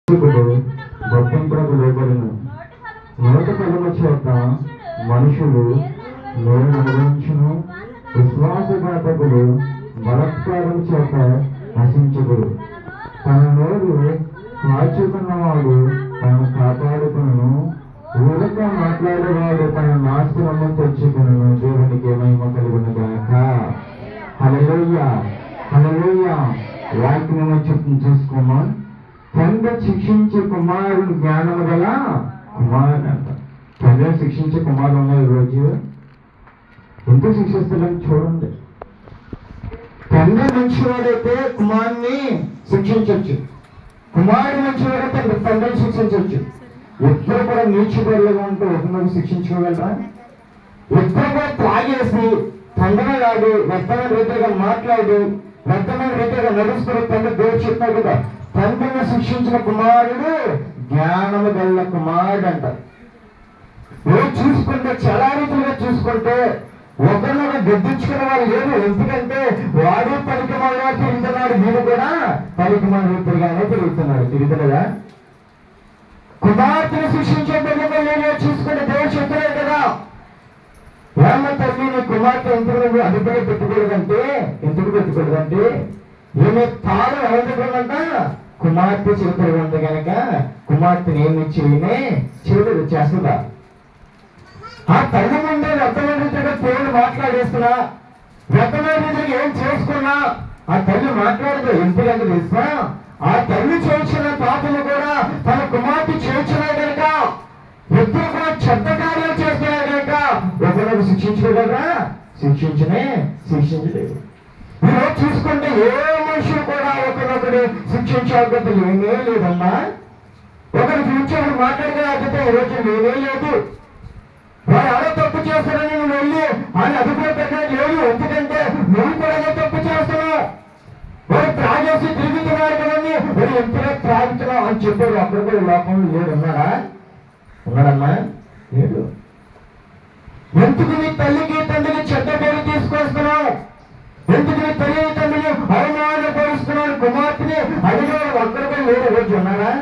గొప్పంపులకు లోబడును. నోటి ఫలము చేత మనుషులు మేలు అనుభవించును. విశ్వాసఘాతకులు బలాత్కారం చేత నశించుదురు. తన నోరు కాచుకున్నవాడు తనను కాపాడుకును. ఊరక మాట్లాడేవాడు తన నాశనము తెచ్చుకును. దేవునికి మహిమ కలుగును గాక. హల్లెలూయా, హల్లెలూయా. వాక్యము చూసుకున్నాం. తండ్రి శిక్షించే కుమారుడు జ్ఞానము గల కుమారుడు అంట. తండ్రి శిక్షించే కుమారుడు ఉన్న ఈరోజు ఎందుకు శిక్షిస్తాడని చూడండి. తండ్రి మంచివాడైతే కుమారుని శిక్షించవచ్చు, కుమారుడు మంచివాడైతే తండ్రిని శిక్షించవచ్చు. ఇద్దరు కూడా నీచుబడులుగా ఉంటూ ఒకరిని శిక్షించుకోగలరా? ఇద్దరు కూడా త్రాగేసి తండ్రిలాడు వ్యర్థమైన రీతిగా మాట్లాడు వ్యర్థమైన రీతిగా నడుస్తున్న తండ్రి దేవుడు చెప్పాడు కదా, తండ్రిని శిక్షించిన కుమారుడు జ్ఞానము గల కుమారుడు అంట. మీరు చూసుకుంటే చాలా రీతిగా చూసుకుంటే ఒకరినొకరు గద్దించుకునే వాళ్ళు లేదు. ఎందుకంటే వాడు పలికిమాల తిరుగుతున్నాడు, వీడు కూడా పలికిమాల రీతిగానే తిరుగుతున్నాడా? కుమార్తెను శిక్షించే బిడ్డలు నేను చూసుకుంటే దేవుడు చెప్తున్నాడు కదా, రామ తల్లి నీ కుమార్తె ఎందుకు అదుపులో పెట్టుకోలేదంటే ఈమె తాను ఎవరుకుందంట కుమార్తె చేతులు ఉంది కనుక కుమార్తెని ఏమి చేయలేదు చేస్తుందా? ఆ తల్లి ముందే వ్యర్థమైన దేవుడు మాట్లాడేస్తున్నా, వ్యర్థమైన ఏం చేసుకున్నా ఆ తల్లి మాట్లాడదు. ఎందుకంటే తెలుసా, ఆ తల్లి చేసిన పాపలు కూడా తన కుమార్తె చేర్చినా కనుక ఇద్దరు కూడా చెడ్డ కార్యాలు చేస్తున్నారు కనుక ఒకరికి శిక్షించగలరా? శిక్షించలేదు. మీరు చూసుకుంటే ఏ మనుషులు కూడా ఒకరొకరు శిక్షించాలి ఏమీ లేదమ్మా. ఒకరి ఫ్యూచర్ మాట్లాడగలిగితే ఈరోజు ఏమీ లేదు. వారు అలా తప్పు చేస్తారని నువ్వు వెళ్ళి అని అదుపులో పెట్టడం లేదు. ఎందుకంటే నువ్వు కూడా తప్పు చేస్తున్నావు. వారు త్రాగేసి తిరుగుతున్నారు కదండి, వారు ఎంతగా త్రాగుతున్నావు అని చెప్పారు. అక్కడ కూడా లోకంలో లేడు. ఉన్నాడమ్మా? లేడు. ఎందుకు నీ తల్లికి తండ్రికి చెడ్డ పేరు తీసుకొస్తున్నావు? ఎందుకు నీ తల్లి తండ్రిని అవమానపరుస్తున్నాడు? కుమార్తెని అడిగారు, ఒక్కరు కూడా లేరు. రోజు ఉన్నారా?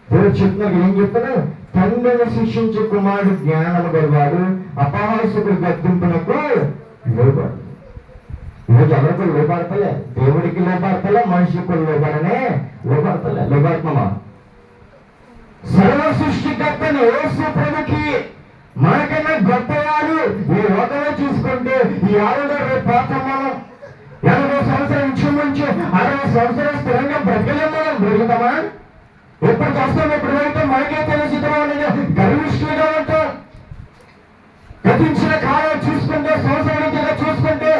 దేవుడు చెప్తున్నారు. ఏం చెప్తారు? తండ్రిని శిక్షించే కుమారుడు జ్ఞానము గలవాడు, అపహాసకుడు గద్దింపునకు లోబడు. ఈరోజు ఎవరికి లోపడతలే, దేవుడికి లోపడతలే, మనిషికి లోపడతమా? సర్వ సృష్టికర్తని యేసు ప్రభుకి మనకన్నా గొప్పవాడు. ఈ లోకంలో చూసుకుంటే ఈ 6 పాత్ర మనం 80 సంవత్సరాల ఇంచుమించు 60 సంవత్సరాలు స్థిరంగా బ్రతకలేము. మనం బ్రతుకుతామా? ఎప్పుడు కష్టం ఎప్పుడు వెళ్తే మనకే తెలిసిద్దామా అనేది గర్విష్ఠులుగా ఉంటాం. గతించిన కాలం చూసుకుంటే సంవత్సరాల చూసుకుంటే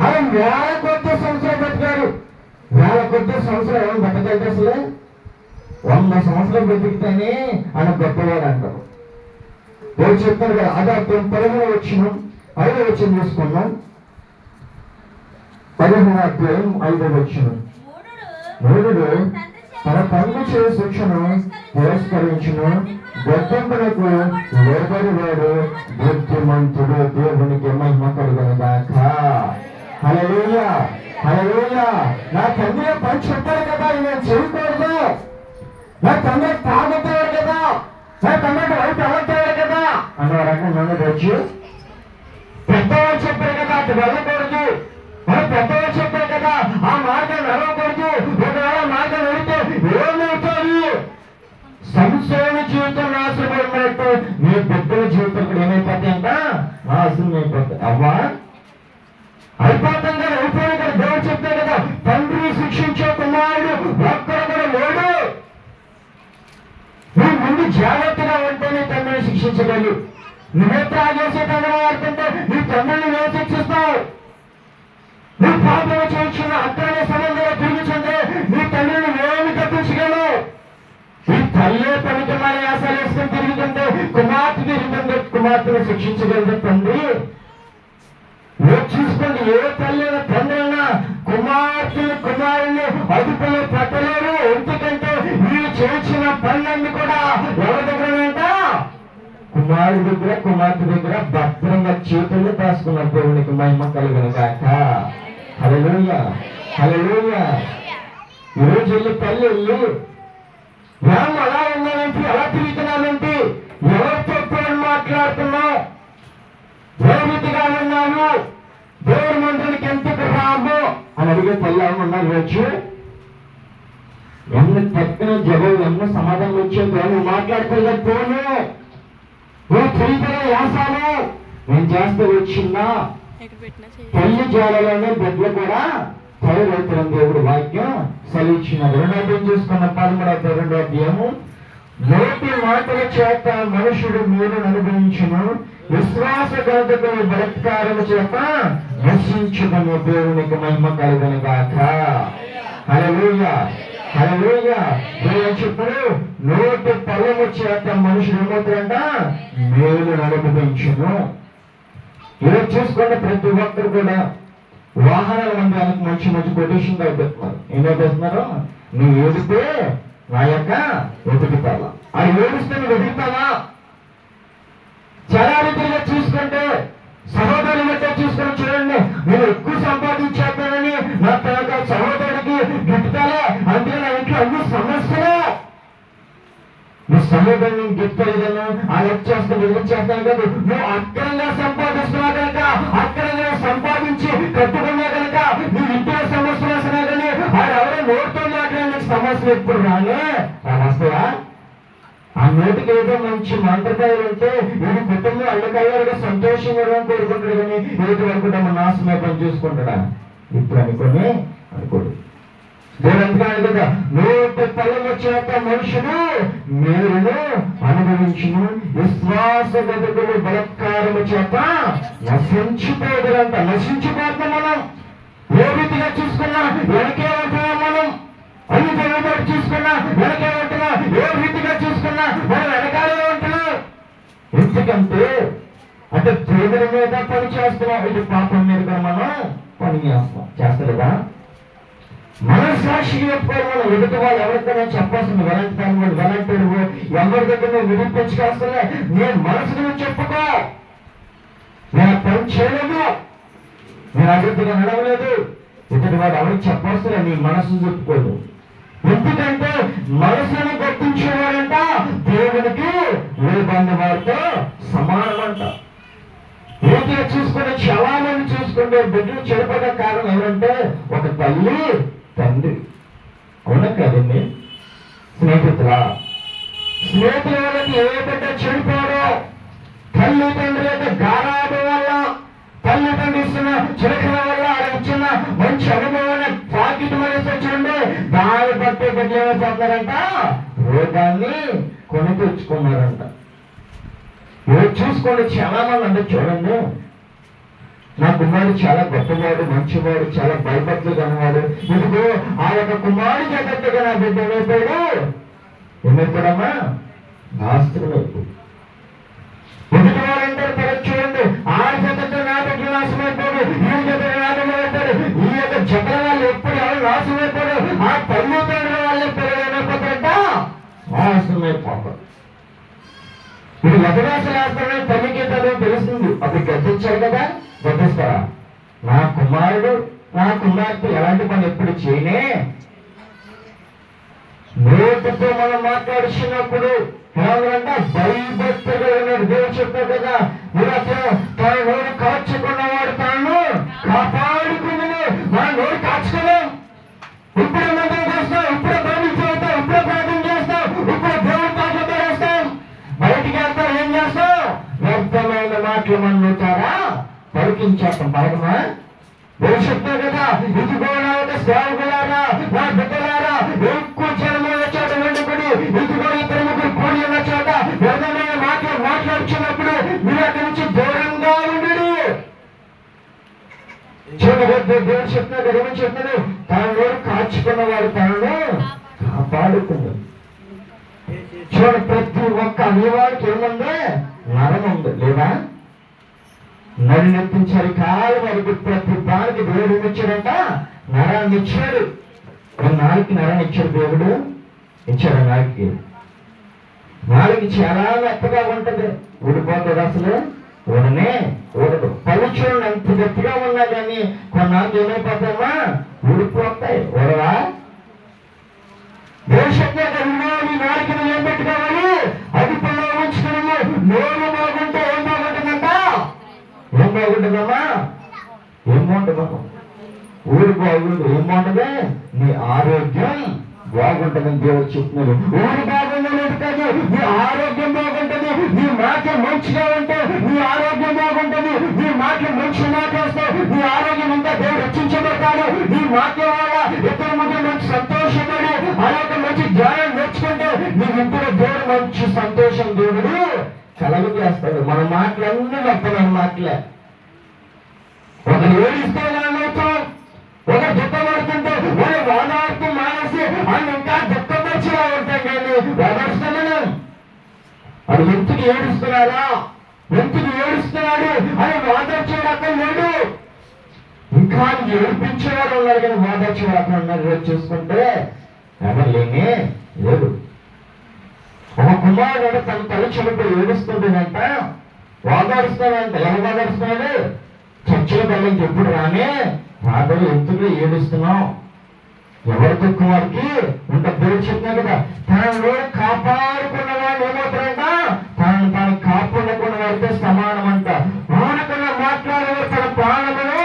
అలా 1000 కొద్ది సంవత్సరాలు బ్రతికారు. 1000 కొద్ది సంవత్సరాలు ఏమైనా బ్రతకగలితే అసలు 100 సంవత్సరాలు బ్రతికితేనే అని గొప్పవాడు అంటారు. దేవుడు చెప్తారు కదా, అదే 15వ వచనం 5వ వచనం చూసుకున్నాం. 15వ అధ్యాయం 5వ వచనం. మూఢుడు తన తండ్రి చే శిక్షను తిరస్కరించును, గొప్పంపునకు లోబడివాడు బుద్ధిమంతుడు. దేవునికి మహిమ కలుగును గాక. హల్లెలూయా, హల్లెలూయా. నా తండ్రి పని చెప్పాడు కదా, నేను చేయకూడదు. నా తండ్రి తాగుతాడు కదా, నా తండ్రి వైపు ఎవరుతాడు కదా అన్నవారంటే నన్ను వచ్చి పెద్దవాళ్ళు చెప్పారు కదా అటు వెళ్ళకూడదు, పెద్దవాళ్ళు చెప్పారు కదా ఆ మార్గం నడవకూడదు. ఒకవేళ మార్గం వెళితే ఏమవుతుంది? సంశోధన జీవితం నాశనమైనట్టు నీ బిడ్డల జీవితం కూడా ఏమైపోతాయి అంట? నాశనం అయిపోతాయి. అవ్వా అయిపోతాం కదా, అయిపోయిన కదా. దేవుడు చెప్తాడు కదా, తండ్రి శిక్షించే కుమారుడు ఒక్కరు కూడా లేడు. నువ్వు ముందు జాగ్రత్తగా ఉంటేనే తండ్రిని శిక్షించగలరు. నువ్వే త్రాగేసే తండ్రి ఆడుతుంటే నీ తండ్రిని నువ్వే శిక్షిస్తావు. నువ్వు పాపం చేయించిన అక్రమ సంబంధంలో తిరుగుతుంటే నీ తండ్రిని ఏమి తప్పించగలవు? ఈ తల్లే పనికి మన యాసాలు వేసుకుని తిరుగుతుంటే కుమార్తె తిరుగుతుంటే కుమార్తెను శిక్షించగలదు తండ్రి. మీరు చూసుకోండి, ఏ తల్లి తండ్రి అయినా కుమారుని అదుపులో పెట్టలేరు. ఎందుకంటే వీళ్ళు చేసిన పనులన్నీ కూడా ఎవరి దగ్గర? కుమారుడి దగ్గర, కుమార్తె దగ్గర భద్రంగా చేతుల్లో దాచుకున్నారు. దేవునికి మహిమ కలుగును గాక. హల్లెలూయా, హల్లెలూయా. ఈరోజు వెళ్ళి తల్లి వెళ్ళి మేము అలా ఉన్నామేంటి, ఎలా తిరుగుతున్నామేంటి, ఎవరితో ఫోన్ మాట్లాడుతున్నావు, ఏ రీతిగా ఉన్నాము, దేవుడి మందిరానికి ఎందుకు రాము అని అడిగే తల్లి ఉన్నారు వచ్చి ఎన్ని తక్కువ జవాబు ఎన్నో సమాధానం వచ్చేది. నువ్వు మాట్లాడుకోలే ఫోను, నువ్వు తిరిగితే వేసాను, నేను చేస్తే వచ్చిందా తల్లి జాడలోనే బిడ్డలు కూడా తయారవుతున్న దేవుడు వాక్యం సెలవిచ్చినాడు. రెండో చూసుకున్న 13వ అధ్యాయము, నోటి మాటల చేత మనుషుడు మీరు అనుభవించును, విశ్వాసఘాతకుని బలత్కారము చేత నశించుకుని దేవునికి మహిమ కలుగును గాక. హల్లెలూయా, హల్లెలూయా. దేవుడు చెప్పాడు, నోటి పల్లము చేత మనుషుడు ఏమవుతాడంట, మేలు అనుభవించును. ఇలా చూసుకుంటే ప్రతి ఒక్కరు కూడా వాహనాల మందిరానికి మంచి మంచి కొటేషన్ పెడుతున్నారు. ఏమవుతున్నారు, నువ్వు ఏడితే నా యొక్క వెతుకుతావా, అది ఏడిస్తే నువ్వు వెతుకుతావా. చాలా రీతిగా చూసుకుంటే సహోదరుని బట్టే చూసుకొని చూడండి, నేను ఎక్కువ సంపాదించేస్తానని నా తన సహోదరుడికి గిట్టుతాలే, అందుకే నా ఇంట్లో అన్ని సమస్యలే. నీ సహోదరుని గిట్టలేదను, ఆ చేస్తాను ఇది చేస్తాను కాదు, నువ్వు అక్రంగా సంపాదిస్తున్నావు కనుక, అక్రంగా సంపాదించి కట్టుకున్నా కనుక నీ ఇంట్లో సమస్యలు వస్తున్నా కానీ వాడు ఎవరో నోటితో మాట్లాడిన సమస్యలు ఎప్పుడు రాలే వస్తాయా. ఆ నోటికి ఏదో మంచి మంత్రకాయలు ఉంటే వీడి కుటుంబం అల్లకాయలుగా సంతోషంగా కోరుకుంటాడు కానీ ఏది వరకు మన నాశమే పని చూసుకుంటాడా ఇప్పుడు అనుకోడు. దేవుడు కదా, నోటి పల్లము చేత మనుషుడు మేలును అనుభవించును, విశ్వాసఘాతకుని బలత్కారము చేత నశించిపోదురంట. నశించిపోతాం మనం. ఏ రీతిగా చూసుకున్నా వెనకే ఉంటున్నాం మనం. అన్ని దేవుడు చూసుకున్నా వెనకే ఉంటున్నాం. ఏ రీతిగా చూసుకున్నా మనం వెనకాలే ఉంటున్నాం. ఎందుకంటే అంటే దేవుడి మీద పని చేస్తున్నాం, ఇది పాపం మీద మనం పని చేస్తలేదా. మనస్సాక్షి చెప్పుకోవాలి. మనం ఎదుటి వాళ్ళు ఎవరికైనా చెప్పాల్సింది వెలంటారు ఎవరి దగ్గర విడిపించుకోవాల్సిందే. నేను మనసుకు చెప్పుకో, నేను పని చేయలేదు, నేను అభివృద్ధిగా నడవలేదు, ఎదుటి వాడు ఎవరికి చెప్పాల్సిందే, నీ మనసు చెప్పుకోదు. ఎందుకంటే మనసుని గుర్తించేవాడంట దేవునికి వేబంది వారితో సమానమంట. ఏదైనా చూసుకుంటే చాలా మంది చూసుకుంటే బిడ్డలు చెడిపోయే కారణం ఏమంటే ఒక తల్లి తండ్రి. అవునా కదండి? స్నేహితుల వాళ్ళకి ఏ బిడ్డ చెడిపోవడో తల్లి తండ్రి యొక్క గారాబం వల్ల, తల్లి తండ్రి ఇస్తున్న చిరకల వల్ల, ఆయన ఇచ్చిన మంచి అనుభవాన్ని పాకిట్ మనసు చూడండి, దాన్ని బట్టి బిడ్డ ఏమైపోతారంట, రోగాన్ని కొని తెచ్చుకున్నారంట. చూసుకోండి చాలా మంది అంటే చూడండి, నా కుమారుడు చాలా గొప్పవాడు, మంచివాడు, చాలా భయభక్తులు కనవాడు, ఇదిగో ఆ యొక్క కుమారుడు జగత్తుగా నా బిడ్డ ఏమైపోయాడమ్మా నాస్తికుడు వైపు. ఎదుటి వాళ్ళంటారు కరెక్ట్ చూడండి, ఆ జగత్తు నా బిడ్డ నాశమైపోడు, ఈ జగత్తు నాశమైపోయాడు, ఈ యొక్క జగల వాళ్ళు ఎప్పుడు ఎవరు నాశమైపోడు, ఆ తల్లి తండ్రి వాళ్ళే పిల్లలు ఏమైపోతారంట నాశమైపోతారు. ఇది వదనాశలు వేస్తారని తల్లికి తల్లి తెలుస్తుంది, అప్పుడు గద్దించారు కదా, గద్దిస్తారా. నా కుమారుడు నా కుమార్తె ఎలాంటి పని ఎప్పుడు చేయనే, నోటితో మనం మాట్లాడుతున్నప్పుడు ఏమంటే భయభక్తుగా ఉన్నాడు. దేవుడు చెప్పారు కదా, మీరు తన నోరు కాచుకున్నవాడు తాను కాపాడుకుని మన నోరు కాచుకోలేం. ఇప్పుడే మంత్రం చేస్తాం, ఇప్పుడే ప్రార్థన చేస్తాం, ఇప్పుడే ప్రార్థన చేస్తాం, ఇప్పుడే దేవుడు పాటలతో వేస్తాం, బయటికి వెళ్తాం, ఏం చేస్తాం, వ్యర్థమైన మాటలు మనం నోటారా పలికించేస్తాం. పలకమా? దేవుడు చెప్తారు కదా, ఇదిగో నా యొక్క సేవకులారా, నా బిడ్డలారా, ఎక్కువ జనమైన చోట వండుకుని ఇదిగో ఇద్దరు ముగ్గురు కూడి ఉన్న చోట వ్యర్థమైన మాటలు మాట్లాడుచున్నప్పుడు మీరు అక్కడి నుంచి దూరంగా ఉండడు. చూడవద్దు. దేవుడు చెప్తున్నాడు, ఏమని చెప్తున్నాడు, తనను కాచుకున్నవాడు తనను కాపాడుకున్నాడు. చూడ ప్రతి ఒక్క అనేవాడికి ఏముంది, నరం ఉంది లేదా, నరి నెప్పించారు కాలు వరకు ప్రతి దానికి దేవుడు ఇచ్చాడంట, నరాన్ని ఇచ్చాడు. నాలుగు నరాన్ని ఇచ్చాడు దేవుడు, ఇచ్చాడు. నాలుగు చాలా మెత్తగా ఉంటది, ఊడిపోతుంది, అసలు ఊడనే ఊడదు. పళ్ళు చూడండి ఎంత గట్టిగా ఉన్నా కానీ కొన్నాళ్ళు ఏమైపోతామా, ఊడిపోతాయి. ఊడవా? దేశంలో బాగుంటుందమ్మా? ఏం బాగుంటుందమ్మా? ఊరు బాగుంది. ఏం బాగుంటుంది? నీ ఆరోగ్యం బాగుంటుందని దేవుడు చెప్తున్నారు. ఊరు బాగుండలేదు కాదు, నీ ఆరోగ్యం బాగుంటుంది. నీ మాట మంచిగా ఉంటే నీ ఆరోగ్యం బాగుంటుంది. నీ మాట మంచి మాట వస్తే నీ ఆరోగ్యం ఇంకా దేవుడు రక్షించబడతాడు. నీ మాట వల్ల ఇతర ముందు మంచి సంతోషపడి ఆ యొక్క మంచి జ్ఞానం నేర్చుకుంటే నీ ఇంట్లో దేవుడు మంచి సంతోషం దేవుడు కలగ చేస్తాడు. మన మాటలన్నీ గొప్పమైన మాటలే. ఒకరు ఏడిస్తే అవుతాం, ఒకరు దుఃఖపడుతుంటే వాళ్ళు వాదాడుతూ మానేసి వాళ్ళు ఇంకా దుఃఖపరిచిలా ఉంటాం. కానీ వాదాడుస్తున్నాను అది ఎందుకు ఏడుస్తున్నారా, ఎందుకు ఏడుస్తున్నాడు అని వాదార్చే రకం లేడు. ఇంకా ఏడిపించేవాడు ఉన్నారు కానీ వాదార్చే రకం ఉన్నారు. చూసుకుంటే ఎవరు లేని లేదు. ఒక కుమారుడు తన తల్లి చనిపోయి ఏడుస్తుండేదంట. వాదాడుస్తున్నాడంట. ఎవరు వాదాడుస్తున్నాడు? చర్చల పిల్లలకి ఎప్పుడు రానే రాబోయే ఎందుకు ఏడుస్తున్నావు? ఎవరి దుఃఖం వారికి ఇంత పేరు చెప్పినా కదా. తనలో కాపాడుకున్న వాడు ఏమవుతారంట? తనను తాను కాపాడుకున్న వారితో సమానం అంట. వాడుకున్న మాట్లాడే తన ప్రాణములు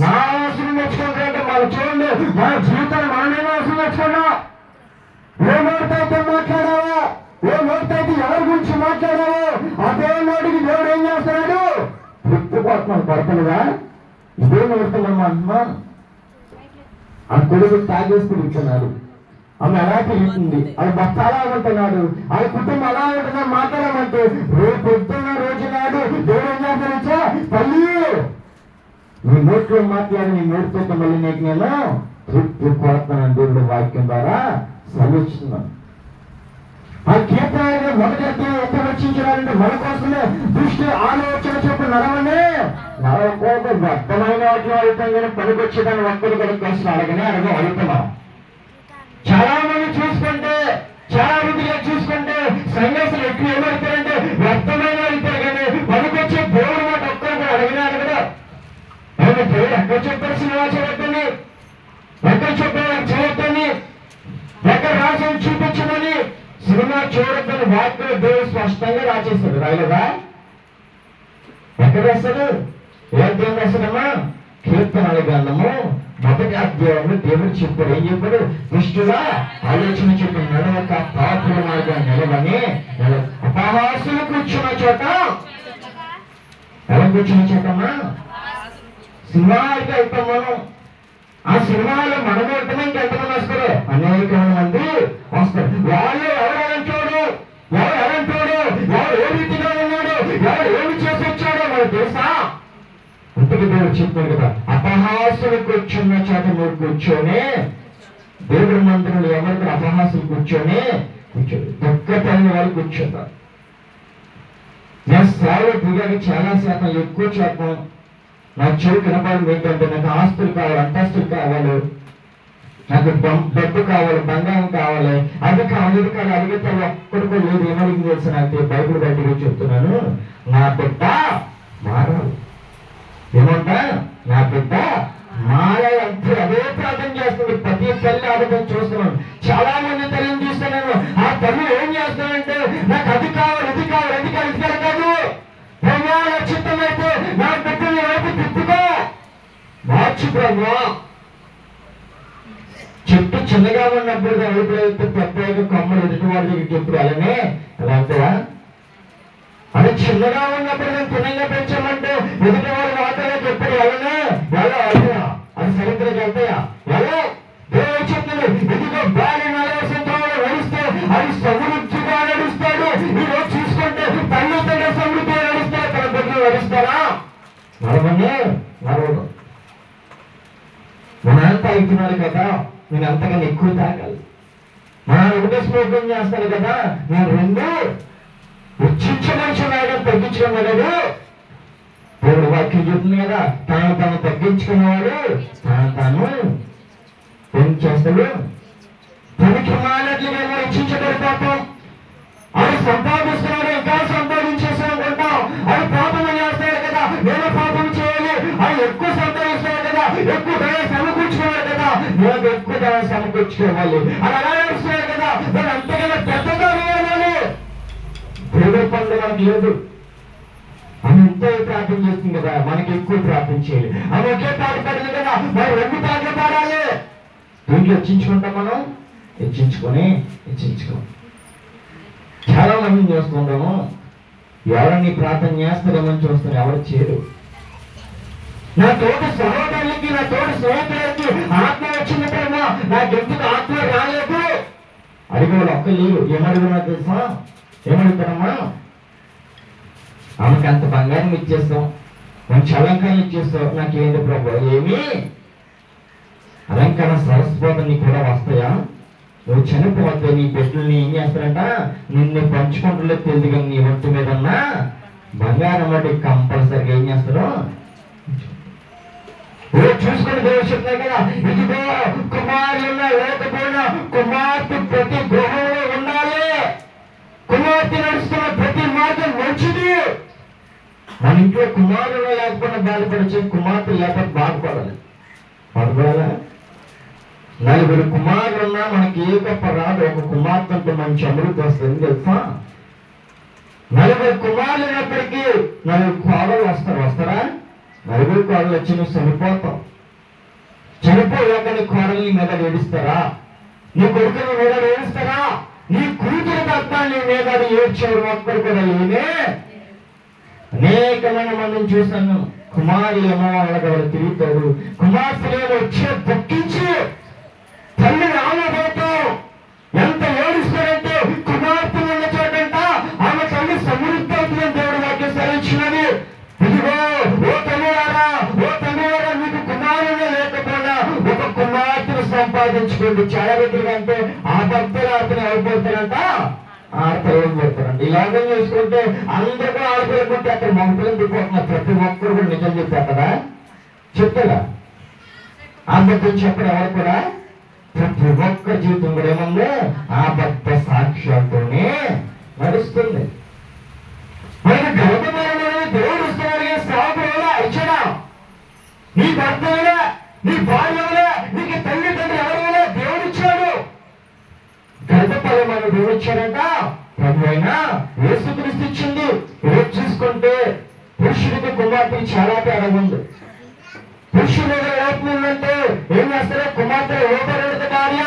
నా అవసరం తెచ్చుకుంటారంటే మనం చూడండి. మన జీవితాన్ని మనమే అవసరం తెచ్చుకున్నా. ఏ నోటితో మాట్లాడావా, ఏ నోటితో ఎవరి గురించి మాట్లాడావో అదే నోటికి దేవుడు ఏం చేస్తున్నాడు? గుర్తుపడుతున్నాడు. పడుతుందా? ఇదే నోడుతున్నాం అంటున్నాను. ఆ కొడుకు తాగేసి తిరుగుతున్నాడు. ఆమె అలా తిరుగుతుంది. అది భర్త అలా ఉంటున్నాడు. ఆ కుటుంబం అలా ఉంటున్నా మాట్లాడమంటే రేపు పొద్దున్న రోజు నాడు దేవుడు ఏం చేస్తానచ్చా? తల్లి నీ నోట్లో మాట్లాడి నీ నోటితో మళ్ళీ నీకు నేను తృప్తి కోరుతానని దేవుడు వాక్యం ద్వారా సెలవిస్తున్నాను. ఆ కీర్తన మొదటి ఎంత రక్షించాలంటే మన కోసమే దృష్టి ఆలోచన చెప్పు నడవనే నడవకోక వ్యక్తమైన వాటిలో అడుగుతాం. కానీ పనికొచ్చేదాన్ని ఒక్కరు కూడా కోసం అడగనే అడుగుతున్నాం. చాలా మంది చూసుకుంటే, చాలా విధిగా చూసుకుంటే సన్యాసులు ఎక్కువ ఏమవుతారంటే వ్యక్తమైన అడుగుతారు. కానీ పనికొచ్చే దేవుడు మాట ఒక్కరు కూడా అడగనే అడగదు. దేవుడు ఎక్కడ చెప్పారు సినిమా చేయొద్దని, ఎక్కడ చెప్పారు చేయొద్దని, ఎక్కడ రాసి చూపించమని సినిమా చూడొద్దని వాక్యం దేవుడు స్పష్టంగా రాసేస్తాడు. రాయలేదా? ఎక్కడ రాస్తాడు? ఏ దేవుడు రాస్తాడమ్మా? కీర్తనల గ్రంథము 1వ అధ్యాయంలో దేవుడు చెప్పాడు. ఏం చెప్పాడు? దుష్టులా ఆలోచన చెప్పిన నడవక పాపుల మార్గాన్ని నిలవని అపహాసులు కూర్చున్న చోట. ఎలా కూర్చున్న చోటమ్మా? సినిమాకి వెళ్తాం మనం. ఆ సినిమాలో మనం వెళ్తామో ఇంకెంతమంది వస్తారు? అనేక మంది వస్తారు. వాళ్ళు ఎవరంటాడు, ఎవరు ఏ రీతిగా ఉన్నాడు, ఎవరు ఏమి చేసి వచ్చాడో మనకు తెలుసా? ఇంతకు దేవుడు చెప్పాడు కదా, అపహాసులు కూర్చున్న చోట నువ్వు కూర్చొని దేవుడి మందిరంలో ఎవరికి అపహాసులు కూర్చొని దుఃఖపడిన వాళ్ళు కూర్చుంటారు. నేను సేవలు దిగాక చాలా శాతం ఎక్కువ శాతం నా చెవి కనపడింది ఏంటంటే నాకు ఆస్తులు కావాలి, అంతస్తులు కావాలి, నాకు డబ్బు కావాలి, బంగారం కావాలి, అది కావాలి, ఇది కావాలి. అడిగితే ఒక్కడికో లేదు. ఏమడిగి తెలుసు? నాకు బైబిల్ బయటకు చెప్తున్నాను. నా బిడ్డ మారాలి. ఏమంటా? నా బిడ్డ మారాలి అంటే అదే ప్రార్థన చేస్తుంది. ప్రతి తల్లి ఆరోగ్యం చూస్తున్నాను. చాలా మంది తల్లిని చూస్తున్నాను. ఆ తల్లి ఏం చేస్తానంటే నాకు అది కావాలి, ఇది కావాలి, అది కావాలి, ఇది కాదు. చిత్తమైతే నా బిడ్డని వైపు తిప్పుకో, మార్చి ప్రభా. చెట్టు చిన్నగా ఉన్నప్పుడు వైపు పెద్దగా కొమ్మలు ఎదుటివాడి దగ్గరికి ఎప్పుడు అలానే ఎలా అంటారా? అది చిన్నగా ఉన్నప్పుడు నేను తినంగా పెంచామంటే ఎదుటివాడి వాతావరణం ఎప్పుడు వెళ్ళనే వెళ్ళ అది సరిగ్గా వెళ్తాయా? ఎలా దేవుడు చెప్తుంది, ఇదిగో బాలి నలవసంలో నడిస్తే అది సమృద్ధిగా నడుస్తాడు. ఈరోజు చూసుకుంటే తల్లి తండ్రి సమృద్ధిగా నడుస్తారు, తన బిడ్డలు నడుస్తారా? నడవనే నడవదు. మనంతా అవుతున్నాడు కదా, నేను అంతకన్నా ఎక్కువ తాగాలి. మనం ఒకటే స్మోకం చేస్తాను కదా, నేను 2 ఉచ్చించమనుచున్నాడు, తగ్గించుకున్నాడు. దేవుడు వాక్యం చెప్తుంది కదా, తాను తాను తగ్గించుకున్నవాడు తాను ఏం చేస్తాడు? తనకి మానట్లుగా రక్షించబడిపోతాం. అది సంపాదిస్తున్నాడు, ఇంకా సంపాదించేసానుకుంటాం. అది పాపం చేస్తాడు కదా, నేను పాపం చేయాలి. అది ఎక్కువ సంపాదిస్తున్నాడు కదా, ఎక్కువ ధనం సమకూర్చుకున్నాడు కదా, నేను ఎక్కువ ధనం సమకూర్చుకోవాలి. అది అలా నడుస్తున్నాడు కదా, నేను అంతకన్నా పెద్దగా వేయాలి. దేవుడి పనులు మనకు లేదు. ఆమె ఎంతో ప్రార్థన చేస్తుంది కదా, మనకి ఎక్కువ ప్రార్థన చేయాలి. ఆమె ఒకే పాట పాడింది కదా, మరి 2 పాటలు పాడాలి. దీంట్లో హెచ్చించుకుంటాం మనం, హెచ్చించుకొని చాలా మందిని చూస్తుంటాము. ఎవరని ప్రార్థన చేస్తారేమని చూస్తారు, ఎవరు చేయరు. నా తోటి సహోదరులకి, నా తోటి స్నేహితులకి ఆత్మ వచ్చినప్పుడేమో నాకెందుకు ఆత్మ రాలేదు అడిగేవాళ్ళు ఒక్క లేరు. ఏమడుగున్నా తెలుసా? ఏమడుగుతారమ్మా? ఆమెకి అంత బంగారం ఇచ్చేస్తాం, మంచి అలంకారం ఇచ్చేస్తావు, నాకేంటి ప్రభు? ఏమి అలంకారం సరస్వతిని కూడా వస్తాయా? నువ్వు చనిపోతే నీ బిడ్డల్ని ఏం చేస్తారంట? నిన్ను పంచుకుంటూ తెలియదు, కానీ నీ ఒంటి మీద ఉన్న బంగారం అంటే కంపల్సరిగా ఏం చేస్తారు? చూసుకుని దేవుడు చెప్తారు కదా, ఇదిగో కుమారులు లేకపోయినా కుమార్తె ప్రతి గృహంలో ఉండాలి. కుమార్తె నడుస్తున్న ప్రతి మార్గం మంచిది. మన ఇంట్లో కుమారులు లేకపోయినా బాధపడచ్చు, కుమార్తె లేకపోతే బాధపడాలి. బాధపడాలా? 4 కుమారులు ఉన్నా మనకి ఏ గొప్ప రాదు, ఒక కుమార్తెతో మంచి అమృతి వస్తుంది తెలుసా? 40 కుమారులు ఉన్నప్పటికీ 4 కోడలు వస్తారా? 40 కోడలు వచ్చి నువ్వు చనిపోతావు. చనిపోయాక నీ కోడలు నీ మీద ఏడుస్తారా? నీ కొడుకు నీ మీద ఏడుస్తారా? నీ కూతురు తప్ప నీ మీద ఏడ్చేవారు ఒక్కరు కూడా ఏమే. అనేకమైన మందిని చూశాను. కుమారులు ఏమో వాళ్ళకి ఎవరు తిరుగుతారు, కుమార్తెలేమో వచ్చే దుఃఖించి తల్లి రామబోతాం ఎంత ఏడుస్తారంటే, కుమార్తెలు ఉన్న చోటంట ఆమె తల్లి సమృద్ధి అవుతుందని దేవుడు వాక్యం సెలవిచ్చినది. ఇదిగో ఓ తల్లివారా మీకు కుమారులు లేకపోయినా ఒక కుమార్తెను సంపాదించుకోండి. చాలా వ్యక్తులు అంటే ఆ భక్తులు ఆడుతున్న అయిపోతారంట, ఆడపిల్లలు పెడతారంట. ఇలాగే చూసుకుంటే అందరూ ఆడపిల్లలు కొట్టి అక్కడ మగపిల్లలు దిగిపోతున్నారు. ప్రతి ఒక్కరు కూడా నిజం చెప్పారా? చెప్తారా? అందరితో చెప్పడం ఎవరు కూడా? ప్రతి ఒక్క జీవితం కూడా ఏముంది? ఆ భక్త సాక్ష్యాలతోనే నడుస్తుంది. మనకి గర్భమైన దేవుడు ఇస్తున్నాడు. సాగులో ఇచ్చడా? నీ భర్త నీ భార్య నీకు తల్లిదండ్రులు ఎవరైనా దేవుడు ఇచ్చాడు. గర్భఫలమైన దేవుడు ఇచ్చాడంట. ప్రభు అయినా యేసుక్రీస్తు ఇచ్చింది. రేపు చూసుకుంటే పురుషుడికి కుమార్తెకి చాలా తేడా ఉంది. పురుషుడు లోపం ఉందంటే ఏం చేస్తారో కుమార్తె ఓపరెడుత భార్య.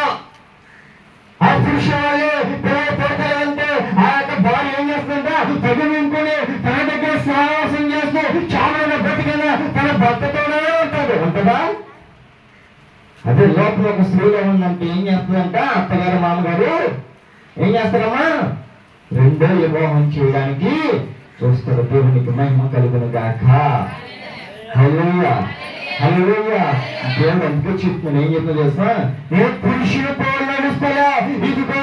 ఆ పురుష వాళ్ళు పిల్లలు పడతారంటే ఆ యొక్క భార్య ఏం చేస్తుందంటే తగిలించుకుని తన దగ్గర సహవాసం చేస్తూ చాలా బ్రతికైనా తన భర్తతోనే ఉంటాడు. అంతదా? అదే లోపల ఒక స్త్రీలో ఉందంటే ఏం చేస్తుందంట, అత్తగారు మామగారు ఏం చేస్తారమ్మా? 2వ వివాహం చేయడానికి చూస్తారు. దేవునికి మహిమ కలుగును గాక. హల్లెలూయా, హల్లెలూయా. దేవుడు అందుకే చెప్తున్నాను. ఏం చెప్తున్నా తెలుసా? నేను పురుషుని పోలు నడుస్తున్నా, ఇదిగో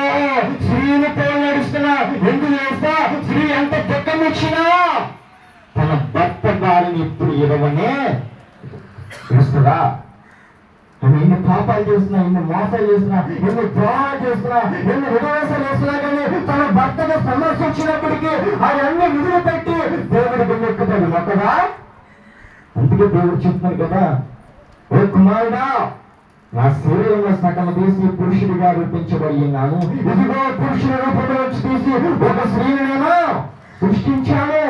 స్త్రీని పోలు నడుస్తున్నా. ఎందుకు చేస్తా? స్త్రీ ఎంత దుఃఖం ఇచ్చినా తన భర్త గారిని ఇప్పుడు ఇవ్వనే చూస్తుందా? ఎన్ని పాపాలు చేస్తున్నా, ఎన్ని మోసాలు చేస్తున్నా, ఎన్ని ద్రోహాలు చేస్తున్నా, ఎన్ని విధవేశాలు చేస్తున్నా, కానీ తన భర్తకు సమస్య వచ్చినప్పటికీ అవన్నీ విధులు పెట్టి దేవుడి బిడ్డెక్కుతాడు మొక్కగా. అందుకే దేవుడు చెప్తున్నాడు కదా, ఓ కుమారుడా నా శరీరంలో సగం తీసి పురుషుడిగా రూపించబడి ఉన్నాను. ఇదిగో పురుషుడి రూపంలో వచ్చి తీసి ఒక స్త్రీని నేను సృష్టించాను.